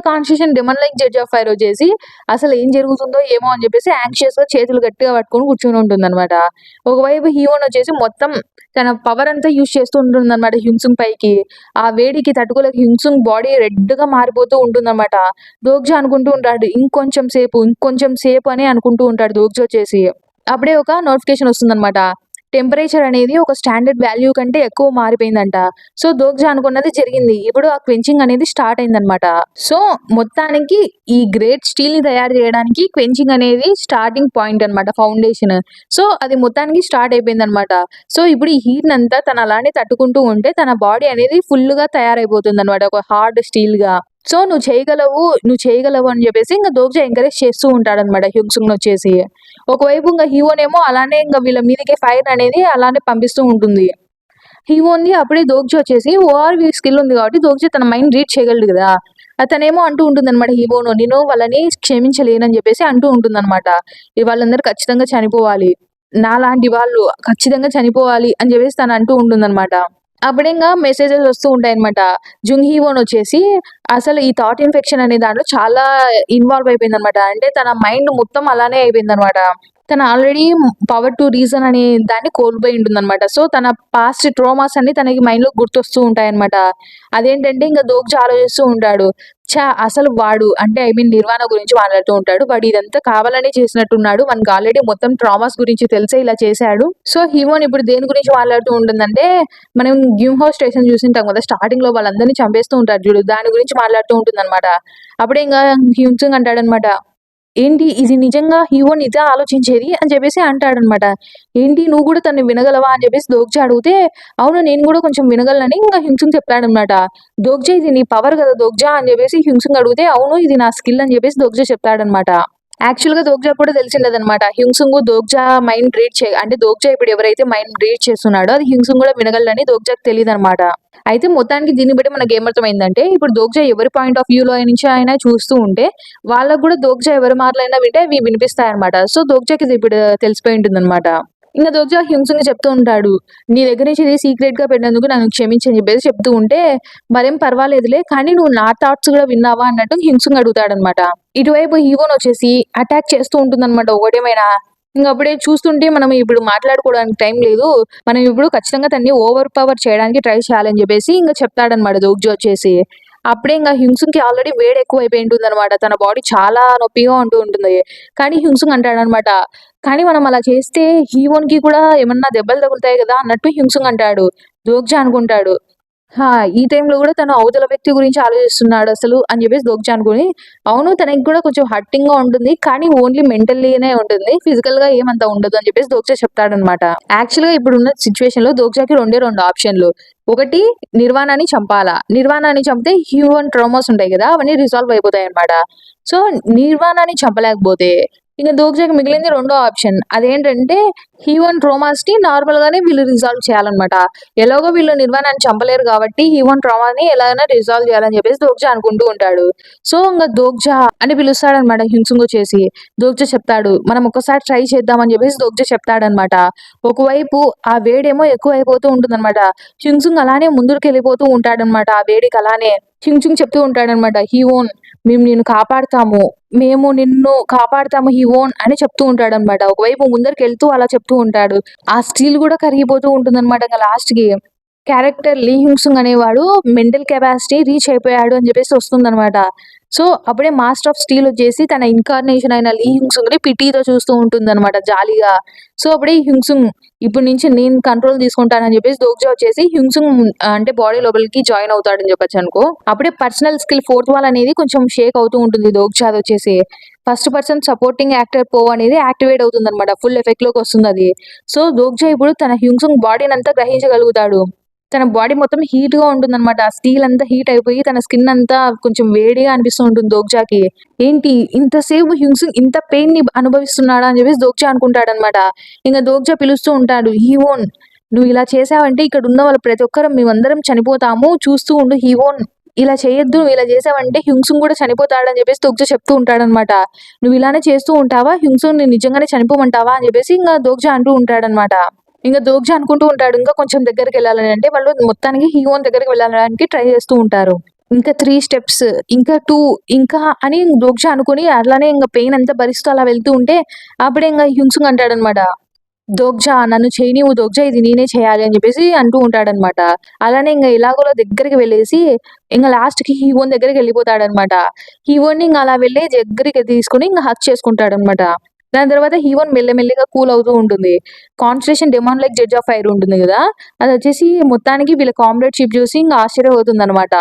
Constitution demon like judge of fire వచ్చేసి అసలు ఏం జరుగుతుందో ఏమో అని చెప్పేసి యాంగ్షియస్‌గా చేతులు గట్టిగా పట్టుకొని కూర్చొని ఉంటుందనమాట. ఒకవైపు హీరోయిన్ వచ్చేసి మొత్తం తన పవర్ అంతా యూజ్ చేస్తూ ఉంటుందనమాట హ్యూన్సుంగ్ పైకి. ఆ వేడికి తట్టుకోలేక హ్యూన్సుంగ్ బాడీ రెడ్‌గా మారిపోతూ ఉంటుందనమాట. దోగ్జా అనుకుంటూ ఉంటాడు. ఇంకొంచెం సేపు అని అనుకుంటూ ఉంటాడు దోగ్జా వచ్చేసి. అప్పుడే ఒక నోటిఫికేషన్ వస్తుందనమాట. టెంపరేచర్ అనేది ఒక స్టాండర్డ్ వాల్యూ కంటే ఎక్కువ మారిపోయిందంట. సో, దోగ్జా అనుకున్నది జరిగింది. ఇప్పుడు ఆ క్వెంచింగ్ అనేది స్టార్ట్ అయిందనమాట. సో, మొత్తానికి ఈ గ్రేట్ స్టీల్‌ని తయారు చేయడానికి క్వెంచింగ్ అనేది స్టార్టింగ్ పాయింట్ అనమాట. ఫౌండేషన్. సో, అది మొత్తానికి స్టార్ట్ అయిపోయిందనమాట. సో, ఇప్పుడు ఈ హీట్‌నంతా తను అలానే తట్టుకుంటూ ఉంటే తన బాడీ అనేది ఫుల్‌గా తయారైపోతుందనమాట. ఒక హార్డ్ స్టీల్‌గా. సో, నువ్వు చేయగలవు అని చెప్పేసి దోగ్జా ఎంకరేజ్ చేస్తూ ఉంటాడనమాట హ్యూన్సుంగ్‌నొచ్చేసి. ఒకవైపు హీరోనేమో అలానే వీళ్ళ మీదకి ఫైర్ అనేది అలానే పంపిస్తూ ఉంటుంది. హీరోని అప్పుడే దోగ్జా వచ్చేసి ఓఆర్‌వి స్కిల్ ఉంది కాబట్టి దోగ్జా తన మైండ్ రీడ్ చేయగలడు గదా! తనేమో అంటూ ఉంటుందనమాట హీరోను. నేను వాళ్ళని క్షమించలేనని చెప్పేసి అంటూ ఉంటుందనమాట. వాళ్ళందరూ ఖచ్చితంగా చనిపోవాలి. నాలాంటి వాళ్ళు ఖచ్చితంగా చనిపోవాలి అని చెప్పేసి తను అంటూ ఉంటుందనమాట. అప్పుడింగా మెసేజెస్ వస్తూ ఉంటాయన్నమాట. జుంగ్ హీవోన్ వచ్చేసి అసలు ఈ థాట్ ఇన్ఫెక్షన్ అనే దాంట్లో చాలా ఇన్వాల్వ్ అయిపోయిందనమాట. అంటే తన మైండ్ మొత్తం అలానే అయిపోయిందనమాట. తను ఆల్రెడీ పవర్ టు రీజన్ అనే దాన్ని కోల్పోయి ఉంటుందనమాట. సో, తన పాస్ట్ ట్రోమాస్ అన్నీ తనకి మైండ్‌లో గుర్తొస్తూ ఉంటాయన్నమాట. అదేంటంటే దోగ్జా ఆలోచిస్తూ ఉంటాడు. అసలు వాడు అంటే నిర్వాణ గురించి మాట్లాడుతూ ఉంటాడు. వాడు ఇదంతా కావాలనే చేసినట్టున్నాడు. మనకు ఆల్రెడీ మొత్తం ట్రామాస్ గురించి తెలిసే ఇలా చేశాడు. సో, హీరోయిన్ ఇప్పుడు దేని గురించి మాట్లాడుతూ ఉంటుందంటే, మనం గ్యూహో స్టేషన్ చూసింటాం కదా! స్టార్టింగ్‌లో వాళ్ళందరిని చంపేస్తూ ఉంటారు చూడు. దాని గురించి మాట్లాడుతూ ఉంటుందనమాట. అప్పుడే హ్యూన్సుంగ్ అంటాడనమాట. ఏంటి ఇది నిజంగా హీరోయిన్ ఇదా ఆలోచించేది అని చెప్పేసి అంటాడనమాట. ఏంటి నువ్వు కూడా తనని వినగలవా అని చెప్పేసి దోగ్జా అడిగితే, అవును నేను కూడా కొంచెం వినగలనని హ్యూన్సుంగ్ చెప్తాడనమాట. దోగ్జా ఇది నీ పవర్ కదా దోగ్జా అని చెప్పేసి హ్యూన్సుంగ్ అడిగితే, అవును ఇది నా స్కిల్ అని చెప్పేసి దోగ్జా చెప్తాడనమాట. యాక్చువల్‌గా దోగ్జాకి కూడా తెలిసుండదనమాట. హ్యూన్సుంగ్ దోగ్జా మైండ్ రీడ్ అంటే దోగ్జా ఇప్పుడు ఎవరైతే మైండ్ రీడ్ చేస్తున్నాడో అది హ్యూన్సుంగ్ కూడా వినగలడని దోగ్జాకి తెలీదనమాట. అయితే మొత్తానికి దీన్ని బట్టి మనకేమర్థమైందంటే ఇప్పుడు దోగ్జా ఎవరి పాయింట్ ఆఫ్ వ్యూలో నుంచి అయినా చూస్తూ ఉంటే వాళ్ళకి కూడా దోగ్జా ఎవరి మాటలైనా వింటే అవి వినిపిస్తాయన్నమాట. సో, దోగ్జాకి ఇది ఇప్పుడు తెలిసిపోయి ఉంటుందన్నమాట. దోగ్జా హ్యూన్సుంగ్‌కి చెప్తూ ఉంటాడు. నీ దగ్గర నుంచి ఇది సీక్రెట్‌గా పెట్టినందుకు నన్ను క్షమించు అని చెప్పేసి చెప్తూ ఉంటే, మరేం పర్వాలేదులే కానీ నువ్వు నా థాట్స్ కూడా విన్నావా అన్నట్టు హ్యూన్సుంగ్ అడుగుతాడన్నమాట. ఇటువైపు హీరోయిన్ వచ్చేసి అటాక్ చేస్తూ ఉంటుందన్నమాట ఒకటేమైనా. అప్పుడే చూస్తుంటే మనం ఇప్పుడు మాట్లాడుకోవడానికి టైం లేదు. మనం ఇప్పుడు ఖచ్చితంగా తనని ఓవర్ పవర్ చేయడానికి ట్రై చేయాలని చెప్పేసి చెప్తాడన్నమాట దోగ్జీ వచ్చేసి. అప్పుడే హ్యూన్సుంగ్‌కి ఆల్రెడీ వేడి ఎక్కువైపోయి ఉంటుందన్నమాట. తన బాడీ చాలా నొప్పిగా ఉంటుంది. కానీ హ్యూన్సుంగ్ అంటాడన్నమాట. కానీ మనం అలా చేస్తే హీవోన్‌కి కూడా ఏమన్నా దెబ్బలు తగులుతాయి కదా! అన్నట్టు హ్యూన్సుంగ్ అంటాడు. దోగ్జా అనుకుంటాడు. ఆ! ఈ టైంలో గూడా తను అవతల వ్యక్తి గురించి ఆలోచిస్తున్నాడసలు అని జెప్పేసి దోగ్జా అనుకోని, అవును తనకి కూడా కొంచెం హర్టింగ్‌గా ఉంటుంది. కానీ ఓన్లీ మెంటల్లీనే ఉంటుంది. ఫిజికల్‌గా ఏమంత ఉండదు అని జెప్పేసి దోగ్జా చెప్తాడనమాట. యాక్చువల్‌గా ఇప్పుడున్న సిట్యుయేషన్‌లో దోగ్జాకి రెండే 2 ఆప్షన్‌లు. ఒకటి నిర్వాణాని చంపాలా. నిర్వాణాని చంపితే హ్యూమన్ ట్రామాస్ ఉంటాయి గదా! అవన్నీ రిజాల్వ్ అయిపోతాయన్నమాట. సో, నిర్వాణాని చంపలేకపోతే దోగ్జాకి మిగిలింది రెండో ఆప్షన్. అదేంటంటే హ్యూమన్ ట్రామాస్‌ని నార్మల్‌గానే వీళ్ళు రిజాల్వ్ చేయాలన్నమాట. ఎలాగో వీళ్ళు నిర్వాణాన్ని చంపలేరు కాబట్టి హ్యూమన్ ట్రామాని ఎలాగైనా రిజాల్వ్ చేయాలని చెప్పేసి దోగ్జా అనుకుంటూ ఉంటాడు. సో దోగ్జా అని పిలుస్తాడనమాట హ్యూన్సుంగ్ వచ్చేసి. దోగ్జా చెప్తాడు మనం ఒక్కసారి ట్రై చేద్దాం అని చెప్పేసి దోగ్జా చెప్తాడనమాట. ఒకవైపు ఆ వేడేమో ఎక్కువైపోతూ ఉంటుందన్నమాట. హ్యూన్సుంగ్ అలానే ముందుకెళ్ళిపోతూ ఉంటాడనమాట ఆ వేడికి అలానే. హ్యూన్సుంగ్ చెప్తూ ఉంటాడనమాట. హీవోన్ మేము నిన్ను కాపాడతాము. మేము నిన్ను కాపాడతాము హీవోన్ అని చెప్తూ ఉంటాడనమాట. ఒకవైపు ముందరికెళ్తూ అలా చెప్తూ ఉంటాడు. ఆ స్టీల్ కూడా కరిగిపోతూ ఉంటుందన్నమాట లాస్ట్‌కి. క్యారెక్టర్ లీ హ్యూన్సుంగ్ అనేవాడు మెంటల్ కెపాసిటీ రీచ్ అయిపోయాడు అని చెప్పేసి వస్తుందన్నమాట. సో, అప్పుడే మాస్టర్ ఆఫ్ స్టీల్ వచ్చేసి తన ఇన్‌కార్నేషన్ అయిన లీ హ్యూన్సుంగ్‌ని పిటీతో చూస్తూ ఉంటుందన్నమాట జాలీగా. సో, అప్పుడే హ్యూన్సుంగ్ ఇప్పటి నుంచి నేను కంట్రోల్ తీసుకుంటానని చెప్పేసి దోగ్జా వచ్చేసి హ్యూన్సుంగ్ అంటే బాడీ లోపలికి జాయిన్ అవుతాడని చెప్పొచ్చనుకో. అప్పుడే పర్సనల్ స్కిల్ ఫోర్త్ వాల్ అనేది కొంచెం షేక్ అవుతూ ఉంటుంది దోగ్జాదొచ్చేసి. ఫస్ట్ పర్సన్ సపోర్టింగ్ యాక్టర్ పో అనేది యాక్టివేట్ అవుతుందన్నమాట. ఫుల్ ఎఫెక్ట్‌లోకి వస్తుందది. సో, దోగ్జా ఇప్పుడు తన హ్యూన్సుంగ్ బాడీనంతా గ్రహించగలుగుతాడు. తన బాడీ మొత్తం హీట్‌గా ఉంటుందన్నమాట. ఆ స్టీల్ అంతా హీట్ అయిపోయి తన స్కిన్ అంతా కొంచెం వేడిగా అనిపిస్తూ ఉంటుంది దోగ్జాకి. ఏంటి ఇంతసేపు హ్యూన్సుంగ్ ఇంత పెయిన్‌ని అనుభవిస్తున్నాడా అని చెప్పేసి దోగ్జా అనుకుంటాడన్నమాట. దోగ్జా పిలుస్తూ ఉంటాడు. హీవోన్ నువ్వు ఇలా చేసావంటే ఇక్కడున్న వాళ్ళు ప్రతి ఒక్కరం మేమందరం చనిపోతాము. చూస్తూ ఉండు హీవోన్. ఇలా చేయొద్దు. నువ్వు ఇలా చేసావంటే హ్యూన్సుంగ్ కూడా చనిపోతాడని చెప్పేసి దోగ్జా చెప్తూ ఉంటాడన్నమాట. నువ్వు ఇలానే చేస్తూ ఉంటావా? హ్యూన్సుంగ్‌ని నిజంగానే చనిపోమంటావా? అని చెప్పేసి దోగ్జా అంటూ ఉంటాడన్నమాట. దోగ్జా అనుకుంటూ ఉంటాడు. ఇంకా కొంచెం దగ్గరికెళ్ళాలని అంటే వాళ్ళు మొత్తానికి హీరోయిన్ దగ్గరికి వెళ్ళడానికి ట్రై చేస్తూ ఉంటారు. ఇంకా 3 స్టెప్స్, ఇంకా 2 ఇంకా అని దోగ్జా అనుకుని అట్లానే పెయిన్ అంతా భరిస్తూ అలా వెళ్తూ ఉంటే అప్పుడే హ్యూన్సుంగ్ అంటాడనమాట. దోగ్జా నన్ను చేయనివ్వు దోగ్జా ఇది నేనే చేయాలి అని చెప్పేసి అంటూ ఉంటాడనమాట. అలానే ఎలాగోలా దగ్గరికి వెళ్ళేసి లాస్ట్‌కి హీరోయిన్ దగ్గరికి వెళ్ళిపోతాడనమాట. హీరోయిన్‌ని అలా వెళ్ళి దగ్గరికి తీసుకొని హగ్ చేసుకుంటాడనమాట. దాని తర్వాత హీరోయిన్ మెల్లమెల్లిగా కూల్ అవుతూ ఉంటుంది. Constellation demon like judge of fire ఉంటుంది గదా! అదొచ్చేసి మొత్తానికి వీళ్ళ కాంబినేట్‌షిప్ చూసి ఆశ్చర్యపోతుందనమాట.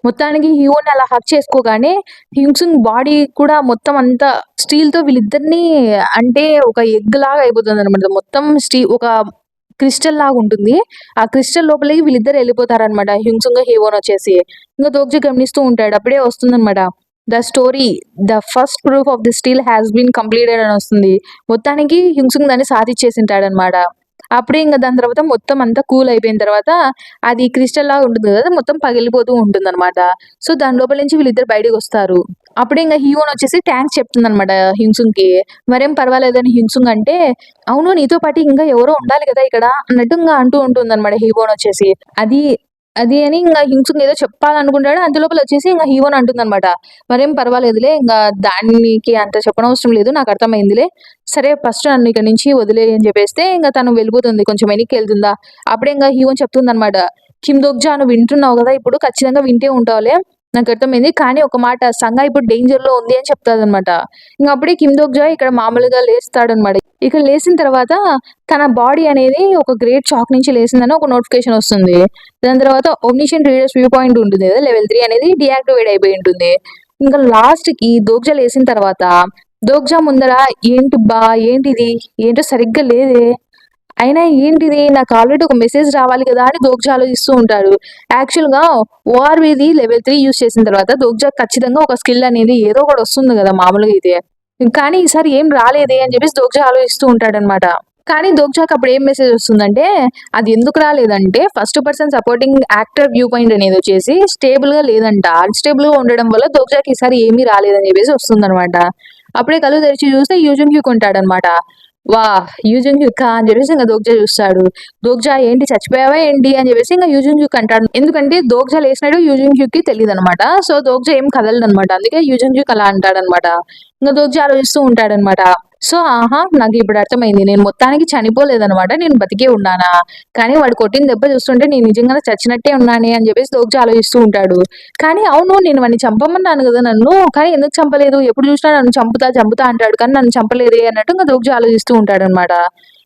మొత్తానికి హీరోని అలా హగ్ చేసుకోగానే హ్యూన్సుంగ్ బాడీ కూడా మొత్తం అంతా స్టీల్‌తో వీళ్ళిద్దరిని అంటే ఒక ఎగ్ లాగా అయిపోతుందనమాట. మొత్తం ఒక క్రిస్టల్ లాగా ఉంటుంది. ఆ క్రిస్టల్ లోపలికి వీళ్ళిద్దరు ఎళ్ళిపోతారనమాట. హ్యూన్సుంగ్, హీరోన్ వచ్చేసి. దోగ్జా గమనిస్తూ ఉంటాడు. అప్పుడే వస్తుందనమాట. The story the first proof of the steel has been completed అని వస్తుంది. మొత్తానికి హ్యూన్సుంగ్ దాన్ని సాధించేసింటాడనమాట. అప్పుడే దాని తర్వాత మొత్తం అంతా కూల్ అయిపోయిన తర్వాత అది క్రిస్టల్ లాగా ఉంటుంది కదా! మొత్తం పగిలిపోతూ ఉంటుందనమాట. సో, దాని లోపల నుంచి వీళ్ళిద్దరు బయటకొస్తారు. అప్పుడే హీరోయిన్ వచ్చేసి థాంక్స్ చెప్తుందనమాట హ్యూన్సుంగ్‌కి. మరేం పర్వాలేదని హ్యూన్సుంగ్ అంటే, అవును నీతో పాటు ఇంకా ఎవరో ఉండాలి కదా ఇక్కడ అన్నట్టు అంటూ ఉంటుందనమాట హీరోయిన్ వచ్చేసి. అది అది అని హ్యూన్సుంగ్ ఏదో చెప్పాలనుకుంటాడు. అంతలోపల వచ్చేసి హీరోయిన్ అంటుందనమాట. మరేం పర్వాలేదులే దానికి అంత చెప్పనవసరం లేదు. నాకు అర్థమైందిలే. సరే ఫస్ట్ నన్ను ఇక్కడి నుంచి వదిలేయి అని చెప్పేస్తే తను వెళ్ళిపోతుంది. కొంచెం వెనక్కెళ్తుందా. అప్పుడే హీరోయిన్ చెప్తుందనమాట. కిమ్ దోగ్జా నువ్వు వింటున్నావు గదా! ఇప్పుడు ఖచ్చితంగా వింటే ఉంటావులే. నాకర్థమైంది. కానీ ఒక మాట సంగా ఇప్పుడు డేంజర్‌లో ఉంది అని చెప్తాదనమాట. అప్పుడే కిమ్ దోగ్జా ఇక్కడ మామూలుగా లేస్తాడనమాట. ఇక లేసిన తర్వాత తన బాడీ అనేది ఒక గ్రేట్ షాక్ నుంచి లేసిందని ఒక నోటిఫికేషన్ వస్తుంది. దాని తర్వాత ఒమ్నిషియెంట్ రీడర్స్ వ్యూ పాయింట్ ఉంటుంది కదా! లెవెల్ 3 అనేది డీయాక్టివేట్ అయిపోయి ఉంటుంది. లాస్ట్‌కి దోగ్జా లేసిన తర్వాత దోగ్జా ముందర ఏంటబ్బా! ఏంటిది? ఏంటో సరిగ్గా లేదే! అయినా ఏంటిది? నాకు ఆల్రెడీ ఒక మెసేజ్ రావాలి కదా! అని దోగ్జా ఆలోచిస్తూ ఉంటాడు. యాక్చువల్‌గా ఓఆర్‌వీది లెవెల్ 3 యూజ్ చేసిన తర్వాత దోగ్జాకి ఖచ్చితంగా ఒక స్కిల్ అనేది ఏదో ఒకటి వస్తుంది కదా! మామూలుగా అయితే. కానీ ఈసారి ఏం రాలేదే అని చెప్పేసి దోగ్జా ఆలోచిస్తూ ఉంటాడనమాట. కానీ దోగ్జాకి అప్పుడు ఏం మెసేజ్ వస్తుందంటే, అది ఎందుకు రాలేదంటే first person supporting actor view point అనేది వచ్చేసి స్టేబుల్‌గా లేదంట. అన్‌స్టేబుల్‌గా ఉండడం వల్ల దోగ్జాకి ఈసారి ఏమీ రాలేదని చెప్పేసి వస్తుందనమాట. అప్పుడే కళ్ళు తెరిచి చూస్తే యూజుంగ్ హ్యూక్ ఉంటాడనమాట. వాహ్! యూజుంగ్ హ్యూకా అని చెప్పేసి దోగ్జా చూస్తాడు. దోగ్జా ఏంటి చచ్చిపోయావా ఏంటి? అని చెప్పేసి యూజుంగ్ హ్యూక్ అంటాడు. ఎందుకంటే దోగ్జా లేసినట్టు యూజుంగ్ హ్యూక్‌కి తెలీదనమాట. సో, దోగ్జా ఏం కదలడనమాట. అందుకే యూజుంగ్ హ్యూక్ అలా అంటాడనమాట. దోగ్జా ఆలోచిస్తూ ఉంటాడనమాట. సో, ఆహా! నాకిప్పుడు అర్థమైంది. నేను మొత్తానికి చనిపోలేదనమాట. నేను బతికే ఉన్నానా? కానీ వాడు కొట్టిన దెబ్బ చూస్తుంటే నేను నిజంగానే చచ్చినట్టే ఉన్నానే అని చెప్పేసి దోగ్జా ఆలోచిస్తూ ఉంటాడు. కానీ అవును నేను వాడిని చంపమన్నాను గదా నన్ను. కానీ ఎందుకు చంపలేదు? ఎప్పుడు చూసినా నన్ను చంపుతా, చంపుతా అంటాడు. కానీ నన్ను చంపలేదే అన్నట్టు ఇంక దోగ్జా ఆలోచిస్తూ ఉంటాడనమాట.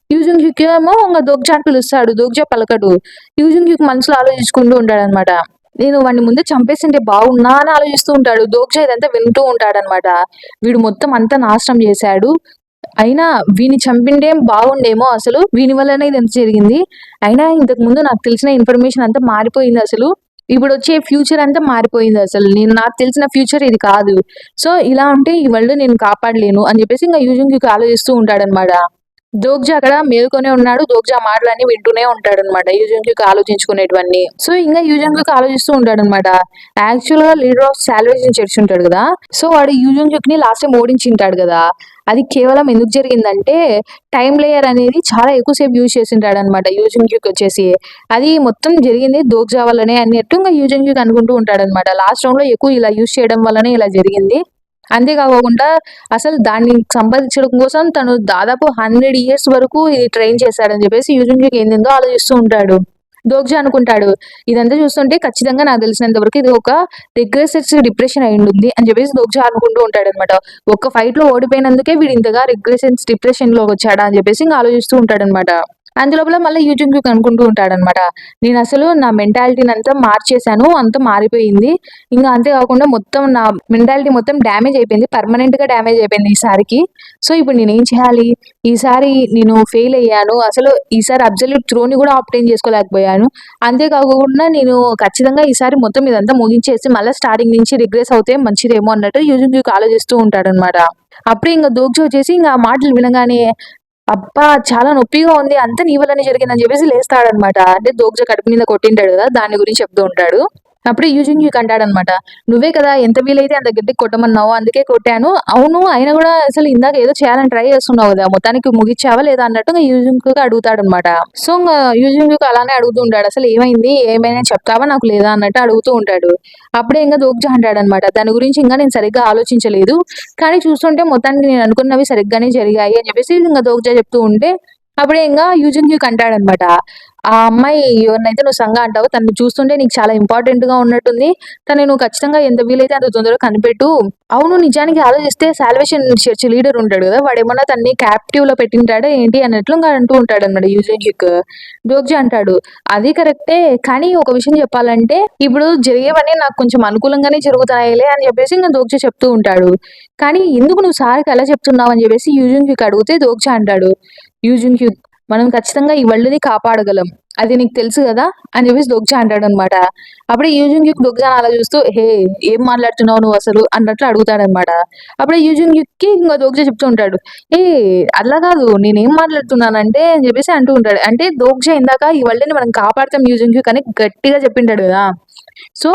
యూజుంగ్ హ్యూక్ ఏమో ఇంగ దోగ్జా అని పిలుస్తాడు. దోగ్జా పలకడు. యూజుంగ్ హ్యూక్ మనసులో ఆలోచించుకుంటూ ఉంటాడనమాట. నేను వాడిని ముందే చంపేసింటే బాగున్నా అని ఆలోచిస్తూ ఉంటాడు. దోగ్జా ఇదంతా వింటూ ఉంటాడనమాట. వీడు మొత్తం అంతా నాశనం చేశాడు. అయినా వీడిని చంపిండేం బాగుండేమో అసలు. వీని వల్లనే ఇదంతా జరిగింది. అయినా ఇంతకు ముందు నాకు తెలిసిన ఇన్ఫర్మేషన్ అంతా మారిపోయింది అసలు. ఇప్పుడొచ్చే ఫ్యూచర్ అంతా మారిపోయింది అసలు. నాకు తెలిసిన ఫ్యూచర్ ఇది కాదు. సో, ఇలా ఉంటే ఈ వరల్డ్ నేను కాపాడలేను అని చెప్పేసి ఇంక యూజుంగ్ హ్యూక్ ఆలోచిస్తూ ఉంటాడనమాట. దోగ్జా అక్కడ మేలుకొనే ఉన్నాడు. దోగ్జా మాటలన్నీ వింటూనే ఉంటాడనమాట. యూజుంగ్‌కి ఆలోచించుకునేటివన్నీ. సో, ఇంగా యూజుంగ్‌కి ఆలోచిస్తూ ఉంటాడనమాట. యాక్చువల్‌గా లీడర్ ఆఫ్ సాల్వేషన్ చర్చ్ ఉంటాడు గదా! సో, వాడు యూజుంగ్‌ని లాస్ట్ టైమ్ ఓడించింటాడు గదా! అది కేవలం ఎందుకు జరిగిందంటే, టైమ్ లేయర్ అనేది చాలా ఎక్కువ సేపు యూజ్ చేసింటాడనమాట యూజుంగ్‌కొచ్చేసి. అది మొత్తం జరిగింది దోగ్జా వల్లనే అన్నట్టు ఇంగా యూజుంగ్ అనుకుంటూ ఉంటాడనమాట. లాస్ట్ రౌండ్‌లో ఎక్కువ ఇలా యూజ్ చేయడం వల్లనే ఇలా జరిగింది. అంతే కాకోకుండా అసలు దాన్ని సంపాదించడం కోసం తను దాదాపు 100 ఇయర్స్ వరకు ఇది ట్రైన్ చేశాడని చెప్పేసి యూజుంగ్‌కి ఏందేందో ఆలోచిస్తూ ఉంటాడు. దోగ్జా అనుకుంటాడు. ఇదంతా చూస్తుంటే ఖచ్చితంగా నాకు తెలిసినంత వరకు ఇది ఒక రిగ్రెసెస్ డిప్రెషన్ అయ్యుంటుంది అని చెప్పేసి దోగ్జా అనుకుంటూ ఉంటాడనమాట. ఒక్క ఫైట్‌లో ఓడిపోయినందుకే వీడు ఇంతగా రిగ్రెసెన్స్ డిప్రెషన్‌లోకొచ్చాడా అని చెప్పేసి ఇంక ఆలోచిస్తూ ఉంటాడనమాట. అందులోపల మళ్ళీ యూజుంగ్ అనుకుంటూ ఉంటాడనమాట. నేనసలు నా మెంటాలిటీనంతా మార్చేశాను. అంతా మారిపోయింది. ఇంక అంతే కాకుండా మొత్తం నా మెంటాలిటీ మొత్తం డ్యామేజ్ అయిపోయింది. పర్మనెంట్‌గా డ్యామేజ్ అయిపోయింది ఈసారికి. సో, ఇప్పుడు నేనేం చేయాలి? ఈసారి నేను ఫెయిల్ అయ్యాను. అసలు ఈసారి అబ్సల్యూట్ థ్రోని కూడా ఆబ్టైన్ చేసుకోలేకపోయాను. అంతే కాకుండా నేను ఖచ్చితంగా ఈసారి మొత్తం ఇదంతా ముగించేసి మళ్ళా స్టార్టింగ్ నుంచి రిగ్రెస్ అవుతే మంచిదేమో అన్నట్టు యూజుంగ్ ఆలోచిస్తూ ఉంటాడనమాట. అప్పుడే ఇంక దోగ్జా వచ్చేసి ఇంక ఆ మాటలు వినగానే అబ్బా! చాలా నొప్పిగా ఉంది. అంతా నీ వల్లనే జరిగిందని జెప్పేసి లేస్తాడనమాట. అంటే దోగ్జా కడుపు మీద కొట్టింటాడు గదా! దాని గురించి చెప్తూ ఉంటాడు. అప్పుడే యూజింగ్ యూక్ అంటాడనమాట. "నువ్వే కదా ఎంత వీలైతే అంత గట్టిగా కొట్టమన్నావు. అందుకే కొట్టాను." "అవును. అయినా గూడా అసలు ఇందాక ఏదో చేయాలని ట్రై చేస్తున్నావు గదా! మొత్తానికి ముగిచ్చావా లేదా?" అన్నట్టు యూజింగ్ యూక్ అడుగుతాడనమాట. సో, యూజింగ్ యూక్ అలానే అడుగుతూ ఉంటాడు. "అసలు ఏమైంది? ఏమైనా చెప్తావా నాకు లేదా?" అన్నట్టు అడుగుతూ ఉంటాడు. అప్పుడే ఇంగ దోగ్జా అంటాడనమాట. "దాని గురించి ఇంగా నేను సరిగ్గా ఆలోచించలేదు. కానీ చూస్తుంటే మొత్తానికి నేను అనుకున్నవి సరిగ్గానే జరిగాయి" అని చెప్పేసి ఇంగ దోగ్జా చెప్తూ ఉంటే, అప్పుడే ఇంగా యూజింగ్ యూక్ అంటాడనమాట. "ఆ అమ్మాయి ఎవరినైతే నువ్వు సంగా అంటావో తనని చూస్తుంటే నీకు చాలా ఇంపార్టెంట్‌గా ఉన్నట్టుంది. తనని నువ్వు ఖచ్చితంగా ఎంత వీలైతే అంత తొందరగా కనిపెట్టు. అవును నిజానికి ఆలోచిస్తే సాల్వేషన్ చర్చ్ లీడర్ ఉంటాడు గదా! వాడేమన్నా తనని క్యాప్టివ్‌లో పెట్టింటాడా ఏంటి" అన్నట్లు ఇంగ అంటూ ఉంటాడనమాట యూజింగ్ యూక్. దోగ్జా అంటాడు, "అది కరెక్టే. కానీ ఒక విషయం చెప్పాలంటే ఇప్పుడు జరిగేవన్నీ నాకు కొంచెం అనుకూలంగానే జరుగుతాయిలే" అని చెప్పేసి ఇంగ దోగ్జా చెప్తూ ఉంటాడు. "కానీ ఎందుకు నువ్వు సార్‌కి అలా చెప్తున్నావు" అని చెప్పేసి యూజింగ్ యూక్ అడిగితే దోగ్జా అంటాడు, "యూజింగ్ యూక్ మనం ఖచ్చితంగా ఈ వరల్డ్‌ని కాపాడగలం. అది నీకు తెలుసు గదా!" అని చెప్పేసి దోగ్జా అంటాడనమాట. అప్పుడే యూజింగ్ యూక్ దోగ్జాని అలా చూస్తూ, "హే! ఏం మాట్లాడుతున్నావు నువ్వసలు" అన్నట్లు అడుగుతాడనమాట. అప్పుడే యూజింగ్ యూక్‌కి ఇంగ దోగ్జా చెప్తూ ఉంటాడు. "ఏ అట్లా కాదు నేనేం మాట్లాడుతున్నానంటే" అని చెప్పేసి అంటూ ఉంటాడు. అంటే దోగ్జా ఇందాక ఈ వరల్డ్‌ని మనం కాపాడుతాం యూజింగ్ యూక్ అని గట్టిగా చెప్పింటాడు గదా! సో,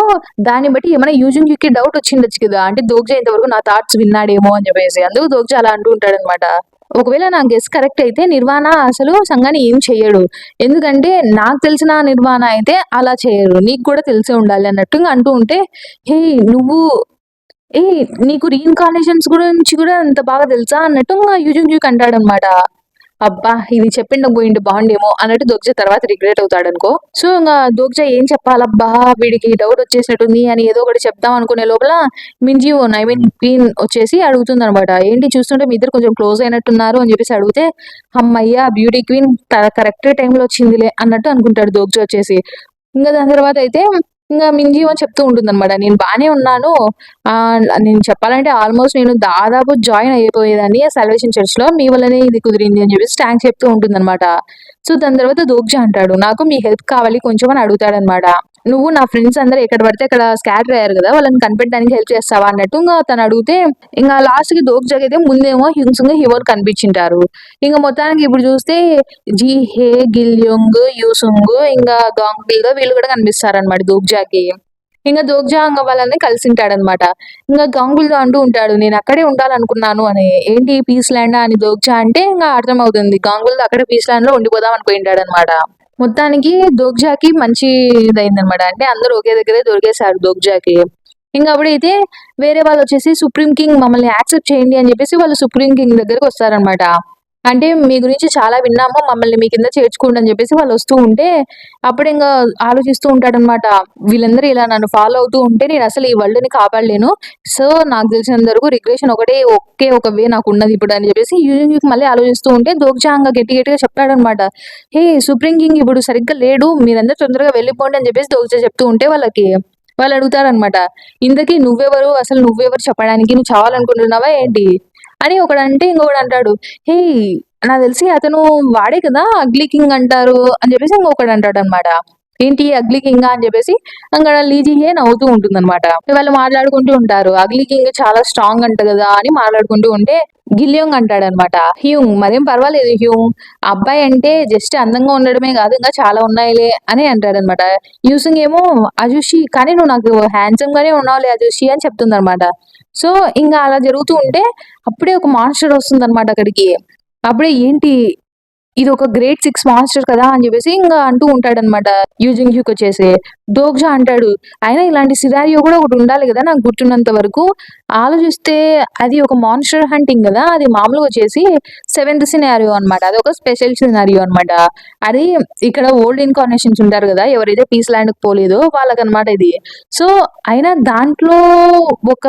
దాన్ని బట్టి ఏమైనా యూజింగ్ యూక్‌కి డౌట్ వచ్చిండొచ్చు కదా! అంటే దోగ్జా ఇంతవరకు నా థాట్స్ విన్నాడేమో అని చెప్పేసి. అందుకు దోగ్జా అలా అంటూ ఉంటాడనమాట. ఒకవేళ నా గెస్ కరెక్ట్ అయితే నిర్వాణ అసలు సంగాని ఏం చెయ్యడు. ఎందుకంటే నాకు తెలిసిన నిర్వాణ అయితే అలా చేయరు. నీకు కూడా తెలిసే ఉండాలి అన్నట్టుగా అంటూ ఉంటే, "హేయ్! నువ్వు నీకు రీఇన్‌కార్నేషన్స్ గురించి కూడా అంత బాగా తెలుసా?" అన్నట్టు ఇంగ యూజింగ్ యూక్ అంటాడనమాట. అబ్బా! ఇది చెప్పిండకపోయింటే బావుండేమో అన్నట్టు దోగ్జా తర్వాత రిగ్రెట్ అవుతాడనుకో. సో, ఇంగ దోగ్జా ఏం చెప్పాలబ్బా! వీడికి డౌట్ వచ్చేసినట్టుంది అని ఏదో ఒకటి చెప్దాం అనుకునే లోపల మింజీవోన్ ఐ మీన్ క్వీన్ వచ్చేసి అడుగుతుందనమాట. ఏంటి చూస్తుంటే మీ ఇద్దరు కొంచెం క్లోజ్ అయినట్టున్నారు అని చెప్పేసి అడిగితే, హమ్మయ్య! బ్యూటీ క్వీన్ కరెక్ట్ టైమ్‌లో వచ్చిందిలే అన్నట్టు అనుకుంటాడు దోగ్జా వచ్చేసి. ఇంగ దాని తర్వాతయితే ఇంగ మింజీవోన్ చెప్తూ ఉంటుందనమాట. నేను బానే ఉన్నాను. నేను చెప్పాలంటే ఆల్‌మోస్ట్ నేను దాదాపు జాయిన్ అయిపోయేదాన్ని సాల్వేషన్ చర్చ్‌లో. మీ వల్లనే ఇది కుదిరింది అని చెప్పేసి థాంక్స్ చెప్తూ ఉంటుందనమాట. సో, దాని తర్వాత దోగ్జా అంటాడు. నాకు మీ హెల్ప్ కావాలి కొంచెం అని అడుగుతాడనమాట. నువ్వు నా ఫ్రెండ్స్ అందరూ ఎక్కడ పడితే అక్కడ స్కాటర్ అయ్యారు గదా! వాళ్ళని కనిపెట్టడానికి హెల్ప్ చేస్తావా అన్నట్టు ఇంగ తను అడిగితే, ఇంగ లాస్ట్‌కి దోగ్జాకైతే ముందేమో హ్యుంగ్సుంగ్, హివోన్ కనిపించింటారు. ఇంగ మొత్తానికి ఇప్పుడు చూస్తే జీ హే, గిల్యోంగ్, యూసుంగ్ ఇంగా గాంగ్‌పిల్‌గా వీళ్ళు కూడా కనిపిస్తారనమాట దోగ్జాకి. ఇంగ దోగ్జా ఇంగ వాళ్ళని కలిసింటాడనమాట. ఇంగ గాంగుల్‌తో అంటూ ఉంటాడు. నేనక్కడే ఉండాలనుకున్నాను అని. ఏంటి పీస్ ల్యాండా అని దోగ్జా అంటే ఇంగ అర్థమవుతుంది. గాంగుల్‌తో అక్కడే పీస్ ల్యాండ్‌లో ఉండిపోదాం అనుకుంటాడనమాట. మొత్తానికి దోగ్జాకి మంచి ఇదయిందనమాట. అంటే అందరూ ఒకే దగ్గరే దొరికేసారు దోగ్జాకి. ఇంకా అప్పుడైతే వేరే వాళ్ళు వచ్చేసి సుప్రీం కింగ్ మమ్మల్ని యాక్సెప్ట్ చేయండి అని చెప్పేసి వాళ్ళు సుప్రీం కింగ్ దగ్గరికి వస్తారనమాట. అంటే మీ గురించి చాలా విన్నాము, మమ్మల్ని మీ కింద చేర్చుకోండి అని చెప్పేసి వాళ్ళు వస్తూ ఉంటే అప్పుడు ఇంకా ఆలోచిస్తూ ఉంటాడనమాట. వీళ్ళందరూ ఇలా నన్ను ఫాలో అవుతూ ఉంటే నేను అసలు ఈ వరల్డ్‌ని కాపాడలేను. సో, నాకు తెలిసినంత వరకు రిగ్రెషన్ ఒకే ఒక వే నాకున్నది ఇప్పుడు అని చెప్పేసి యూజుంగ్‌కి మళ్ళీ ఆలోచిస్తూ ఉంటే దోగ్జాంగ గట్టిగా చెప్తాడనమాట. హే! సుప్రీం కింగ్ ఇప్పుడు సరిగ్గా లేడు. మీరందరూ తొందరగా వెళ్ళిపోండి అని చెప్పేసి దోగ్జా చెప్తూ ఉంటే వాళ్ళు అడుగుతారనమాట. ఇంతకీ నువ్వెవరు? అసలు నువ్వెవరు చెప్పడానికి? నువ్వు చావాలనుకుంటున్నావా ఏంటి? అని ఒకడంటే ఇంకొకడంటాడు, హేయ్! నాకు తెలిసి అతను వాడే కదా అగ్లీ కింగ్ అంటారు అని చెప్పేసి ఇంకొకడు అంటాడనమాట. ఏంటి అగ్లీ కింగా అని చెప్పేసి అక్కడ లీజియే నవ్వుతూ ఉంటుందన్నమాట. వాళ్ళు మాట్లాడుకుంటూ ఉంటారు. అగ్లీ కింగ్ చాలా స్ట్రాంగ్ అంట కదా అని మాట్లాడుకుంటూ ఉంటే గిలియోంగ్ అంటాడనమాట. హ్యూంగ్ మరేం పర్వాలేదు హ్యూంగ్. ఆ అబ్బాయి అంటే జస్ట్ అందంగా ఉండడమే కాదు ఇంకా చాలా ఉన్నాయిలే అని అంటాడనమాట. యూసింగ్ ఏమో అజుషి కానీ నువ్వు నాకు హ్యాండ్సమ్ గానే ఉన్నావులే అజుషి అని చెప్తుందనమాట. సో ఇంకా అలా జరుగుతూ ఉంటే అప్పుడే ఒక మాన్స్టర్ వస్తుందన్నమాట అక్కడికి. అప్పుడే ఏంటి ఇది ఒక గ్రేట్ 6 మాన్స్టర్ కదా అని చెప్పేసి ఇంకా అంటూ ఉంటాడనమాట యూజింగ్ వచ్చేసి. దోగ్జా అంటాడు, అయినా ఇలాంటి సినారియో కూడా ఒకటి ఉండాలి కదా నాకు గుర్తున్నంత వరకు. ఆలోచిస్తే అది ఒక మాన్స్టర్ హంటింగ్ కదా, అది మామూలుగా వచ్చేసి 7th సినారియో అనమాట. అది ఒక స్పెషల్ సినారియో అనమాట. అది ఇక్కడ ఓల్డ్ ఇన్కార్నేషన్స్ ఉంటారు కదా, ఎవరైతే పీస్ ల్యాండ్‌కి పోలేదో వాళ్ళకనమాట ఇది. సో, అయినా దాంట్లో ఒక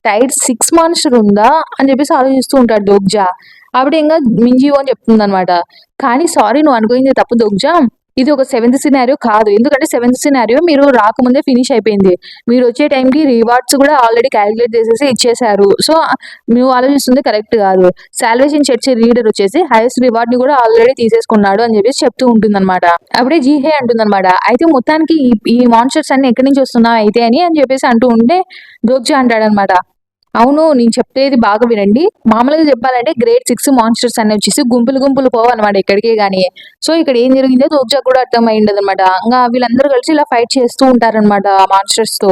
టైర్ 6 మాన్స్టర్ ఉందా అని చెప్పేసి ఆలోచిస్తూ ఉంటాడు దోగ్జా. ఆవిడ ఇంగా మింజియో అని చెప్తుందనమాట. కానీ సారీ నువ్వు అనుకుంది తప్పు దోగ్జా. ఇది ఒక 7th సినారియో కాదు. ఎందుకంటే 7th సినారియో మీరు రాకముందే ఫినిష్ అయిపోయింది. మీరొచ్చే టైంకి రివార్డ్స్ కూడా ఆల్రెడీ కాలిక్యులేట్ చేసేసి ఇచ్చేసారు. సో, నువ్వు ఆలోచిస్తుంది కరెక్ట్ కాదు. సాల్వేషన్ చర్చ్ లీడర్ వచ్చేసి హైయెస్ట్ రివార్డ్‌ని కూడా ఆల్రెడీ తీసేసుకున్నాడు అని చెప్పేసి చెప్తూ ఉంటుందన్నమాట. అప్పుడే జీహే అంటుందన్నమాట. అయితే మొత్తానికి ఈ మాన్స్టర్స్ అన్నీ ఎక్కడి నుంచి వస్తున్నాయి అయితే అని చెప్పేసి అంటూ ఉంటే దోగ్జా అంటాడన్నమాట. అవును. నేను చెప్పేది బాగా వినండి. మామూలుగా చెప్పాలంటే గ్రేడ్ 6 మాన్స్టర్స్ అనేవి వచ్చేసి గుంపులు పోవన్నమాట ఎక్కడికే గాని. సో, ఇక్కడ ఏం జరిగిందో దోగ్జాకి కూడా అర్థమైండదనమాట. ఇంగా వీళ్ళందరూ కలిసి ఇలా ఫైట్ చేస్తూ ఉంటారనమాట ఆ మాన్స్టర్స్‌తో.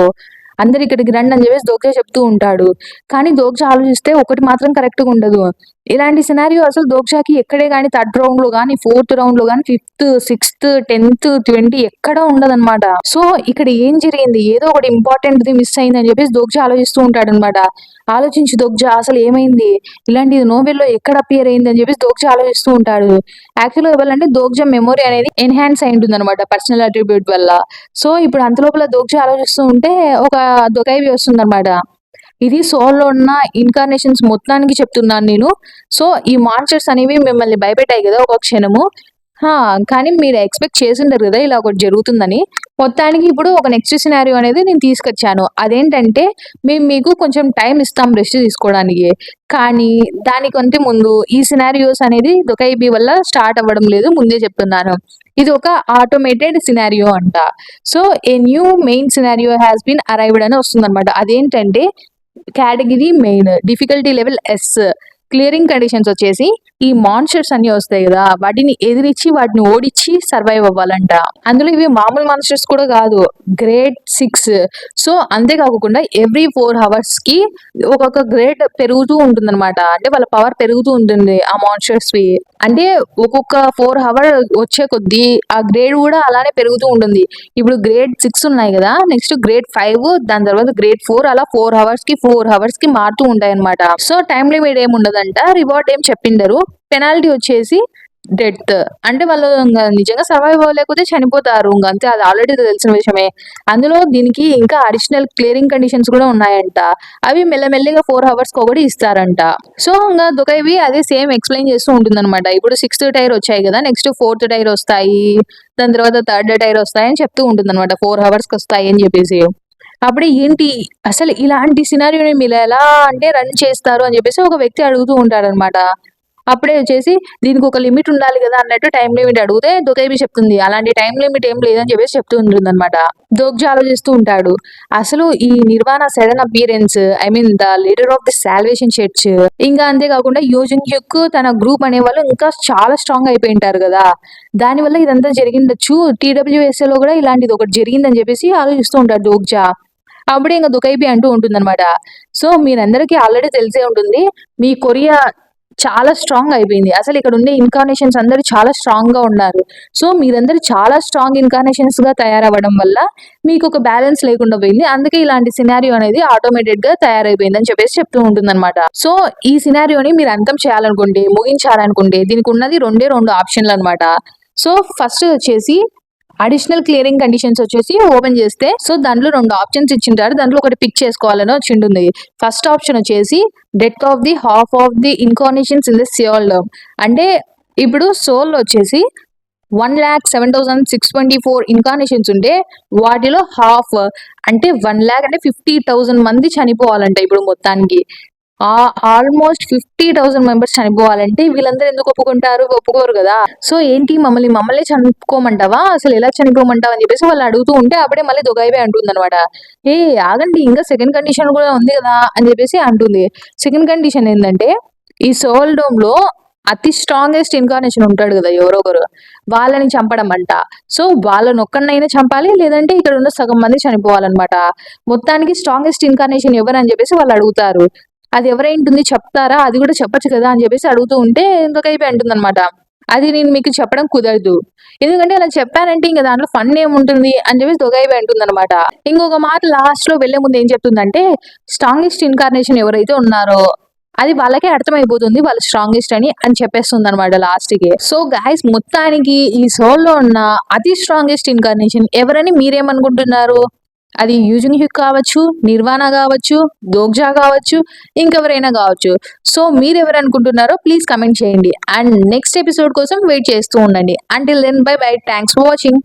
అందరూ ఇక్కడికి రండి అని చెప్పేసి దోగ్జా చెప్తూ ఉంటాడు. కానీ దోగ్జా ఆలోచిస్తే ఒకటి మాత్రం కరెక్ట్‌గా ఉండదు. ఇలాంటి సినారియో అసలు దోగ్జాకి ఎక్కడే గాని థర్డ్ రౌండ్‌లో గాని, ఫోర్త్ రౌండ్‌లో గాని, ఫిఫ్త్, సిక్స్త్, 10th, 20 ఎక్కడా ఉండదనమాట. సో, ఇక్కడ ఏం జరిగింది? ఏదో ఒకటి ఇంపార్టెంట్‌ది మిస్ అయిందని చెప్పేసి దోగ్జా ఆలోచిస్తూ ఉంటాడనమాట. ఆలోచించి దోగ్జా అసలు ఏమైంది? ఇలాంటిది నోవెల్‌లో ఎక్కడ అపియర్ అయింది అని చెప్పేసి దోగ్జా ఆలోచిస్తూ ఉంటాడు. యాక్చువల్‌గా చెప్పాలంటే దోగ్జా మెమరీ అనేది ఎన్హాన్స్ అయి ఉంటుందన్నమాట పర్సనల్ అట్రిబ్యూట్ వల్ల. సో, ఇప్పుడు అంతలోపల దోగ్జా ఆలోచిస్తూ ఉంటే ఒక దొకైవి వస్తుందన్నమాట. ఇది సోల్‌లో ఉన్న ఇన్‌కార్నేషన్స్ మొత్తానికి చెప్తున్నాను నేను. సో, ఈ మాన్స్టర్స్ అనేవి మిమ్మల్ని భయపెట్టాయి గదా! ఒక క్షణము. ఆ! కానీ మీరు ఎక్స్‌పెక్ట్ చేసుండరు గదా! ఇలా ఒకటి జరుగుతుందని. మొత్తానికి ఇప్పుడు ఒక నెక్స్ట్ సినారియో అనేది నేను తీసుకొచ్చాను. అదేంటంటే మేము మీకు కొంచెం టైమ్ ఇస్తాం రెస్ట్ తీసుకోవడానికి. కానీ దానికంటే ముందు ఈ సినారియోస్ అనేది దొకైబీ వల్ల స్టార్ట్ అవ్వడం లేదు ముందే చెప్తున్నాను. ఇది ఒక ఆటోమేటెడ్ సినారియో అంట. So, a new main scenario has been arrived అని వస్తుందన్నమాట. అదేంటంటే category main, difficulty level S, clearing conditions వచ్చేసి ఈ మాన్స్టర్స్ అన్ని వస్తాయి కదా, వాటిని ఎదిరించి వాటిని ఓడించి సర్వైవ్ అవ్వాలంట. అందులో ఇవి మామూలు మాన్స్టర్స్ కూడా కాదు, గ్రేడ్ 6. సో అంతేకాకుండా ఎవ్రీ 4 hours కి ఒక్కొక్క గ్రేడ్ పెరుగుతూ ఉంటుందన్నమాట. అంటే వాళ్ళ పవర్ పెరుగుతూ ఉంటుంది ఆ మాన్స్టర్స్ వి. అంటే ఒక్కొక్క 4 hour వచ్చే కొద్దీ ఆ గ్రేడ్ కూడా అలానే పెరుగుతూ ఉంటుంది. ఇప్పుడు గ్రేడ్ 6 ఉన్నాయి కదా, నెక్స్ట్ గ్రేడ్ 5, దాని తర్వాత గ్రేడ్ 4, అలా 4 hours కి మారుతూ ఉంటాయి అనమాట. సో టైం లిమిట్ ఏమి ఉండదంట, రివార్డ్ ఏం చెప్పిండరు. పెనాల్టీ వచ్చేసి డెత్. అంటే వాళ్ళు నిజంగా సర్వైవ్ అవ్వలేకపోతే చనిపోతారు. అంతే, అది ఆల్రెడీ తెలిసిన విషయమే. అందులో దీనికి ఇంకా అడిషనల్ క్లియరింగ్ కండిషన్స్ కూడా ఉన్నాయంట. అవి మెల్లమెల్లిగా 4 hours ఒకటి ఇస్తారంట. సో ఇంకా దొకైవి అదే సేమ్ ఎక్స్ప్లెయిన్ చేస్తూ ఉంటుందన్నమాట. ఇప్పుడు 6th టైర్ వచ్చాయి కదా, నెక్స్ట్ 4th టైర్ వస్తాయి, దాని తర్వాత 3rd టైర్ వస్తాయి అని చెప్తూ ఉంటుందన్నమాట. 4 hours వస్తాయి అని చెప్పేసి. అప్పుడే ఏంటి అసలు ఇలాంటి సినారియోని మీరు ఎలా అంటే రన్ చేస్తారు అని చెప్పేసి ఒక వ్యక్తి అడుగుతూ ఉంటాడనమాట. అప్పుడే వచ్చేసి దీనికి ఒక లిమిట్ ఉండాలి కదా అన్నట్టు టైం లిమిట్ అడిగితే దొకైబి చెప్తుంది అలాంటి టైం లిమిట్ ఏం లేదని చెప్పేసి చెప్తూ ఉంటుంది అనమాట. దోగ్జా ఆలోచిస్తూ ఉంటాడు, అసలు ఈ Nirvana sudden appearance, I mean the leader of the salvation church, ఇంకా అంతేకాకుండా యోజన్ యుక్ తన గ్రూప్ అనే వాళ్ళు ఇంకా చాలా స్ట్రాంగ్ అయిపోయి ఉంటారు కదా, దానివల్ల ఇదంతా జరిగిండొచ్చు. టీడబ్ల్యూఎస్ఏ లో కూడా ఇలాంటిది ఒకటి జరిగిందని చెప్పేసి ఆలోచిస్తూ ఉంటాడు దోగ్జా. అప్పుడే ఇంకా దొకైబి అంటూ ఉంటుందన్నమాట. సో మీరందరికీ ఆల్రెడీ తెలిసే ఉంటుంది, మీ కొరియా చాలా స్ట్రాంగ్ అయిపోయింది. అసలు ఇక్కడ ఉండే ఇన్కార్నేషన్స్ అందరూ చాలా స్ట్రాంగ్ గా ఉన్నారు. సో మీరందరూ చాలా స్ట్రాంగ్ ఇన్కార్నేషన్స్ గా తయారవ్వడం వల్ల మీకు ఒక బ్యాలెన్స్ లేకుండా పోయింది. అందుకే ఇలాంటి సినారియో అనేది ఆటోమేటెడ్ గా తయారైపోయింది అని చెప్పేసి చెప్తూ ఉంటుందన్నమాట. సో ఈ సినారియోని మీరు అంతం చేయాలనుకుంటే, ముగించాలనుకుంటే దీనికి ఉన్నది రెండు ఆప్షన్లు అన్నమాట. సో ఫస్ట్ వచ్చేసి అడిషనల్ క్లియరింగ్ కండిషన్స్ వచ్చేసి ఓపెన్ చేస్తే సో దాంట్లో 2 ఆప్షన్స్ ఇచ్చింటారు. దాంట్లో ఒకటి పిక్ చేసుకోవాలని వచ్చింటుంది. ఫస్ట్ ఆప్షన్ వచ్చేసి death of the half of the incarnations in the soul. అంటే ఇప్పుడు సోల్ వచ్చేసి 1,07,624 ఇన్కార్నేషన్స్ ఉంటే వాటిలో హాఫ్ అంటే 1,00,000 అంటే 50,000 మంది చనిపోవాలంట. ఇప్పుడు మొత్తానికి ఆల్మోస్ట్ 50,000 మెంబర్స్ చనిపోవాలంటే వీళ్ళందరూ ఎందుకు ఒప్పుకుంటారు? ఒప్పుకోరు కదా. సో ఏంటి మమ్మల్ని చనిపోమంటావా, అసలు ఎలా చనిపోమంటావా అని చెప్పేసి వాళ్ళు అడుగుతూ ఉంటే అప్పుడే మళ్ళీ దొగాయివే అంటుంది అనమాట. ఏ ఆగండి, ఇంకా సెకండ్ కండిషన్ కూడా ఉంది కదా అని చెప్పేసి అంటుంది. సెకండ్ కండిషన్ ఏంటంటే ఈ సోల్ డోమ్ లో అతి స్ట్రాంగెస్ట్ ఇన్కార్నేషన్ ఉంటాడు కదా ఎవరో ఒకరు, వాళ్ళని చంపడం అంట. సో వాళ్ళని ఒక్కడినైనా చంపాలి, లేదంటే ఇక్కడ ఉన్న సగం మంది చనిపోవాలన్నమాట. మొత్తానికి స్ట్రాంగెస్ట్ ఇన్కార్నేషన్ ఎవరు అని చెప్పేసి వాళ్ళు అడుగుతారు. అది ఎవరైంటుంది చెప్తారా, అది కూడా చెప్పచ్చు కదా అని చెప్పేసి అడుగుతూ ఉంటే ఎందుకు అయిపోయి అంటుంది అనమాట. అది నేను మీకు చెప్పడం కుదరదు, ఎందుకంటే అలా చెప్పానంటే ఇంకా దాంట్లో ఫన్ ఏముంటుంది అని చెప్పేసి దొగైపోయి అంటుంది అనమాట. ఇంకొక మాట లాస్ట్ లో వెళ్లే ముందు ఏం చెప్తుందంటే స్ట్రాంగెస్ట్ ఇన్కార్నేషన్ ఎవరైతే ఉన్నారో అది వాళ్ళకే అర్థమైపోతుంది వాళ్ళు స్ట్రాంగెస్ట్ అని చెప్పేస్తుంది అనమాట లాస్ట్ కి. సో గైస్ మొత్తానికి ఈ సోల్ లో ఉన్న అతి స్ట్రాంగెస్ట్ ఇన్కార్నేషన్ ఎవరని మీరేమనుకుంటున్నారు? అది యూజింగ్ హ్యూక్ కావచ్చు, నిర్వాణ కావచ్చు, దోగ్జా కావచ్చు, ఇంకెవరైనా కావచ్చు. సో మీరు ఎవరు అనుకుంటున్నారో ప్లీజ్ కమెంట్ చేయండి. అండ్ నెక్స్ట్ ఎపిసోడ్ కోసం వెయిట్ చేస్తూ ఉండండి. Until then bye bye, thanks for watching.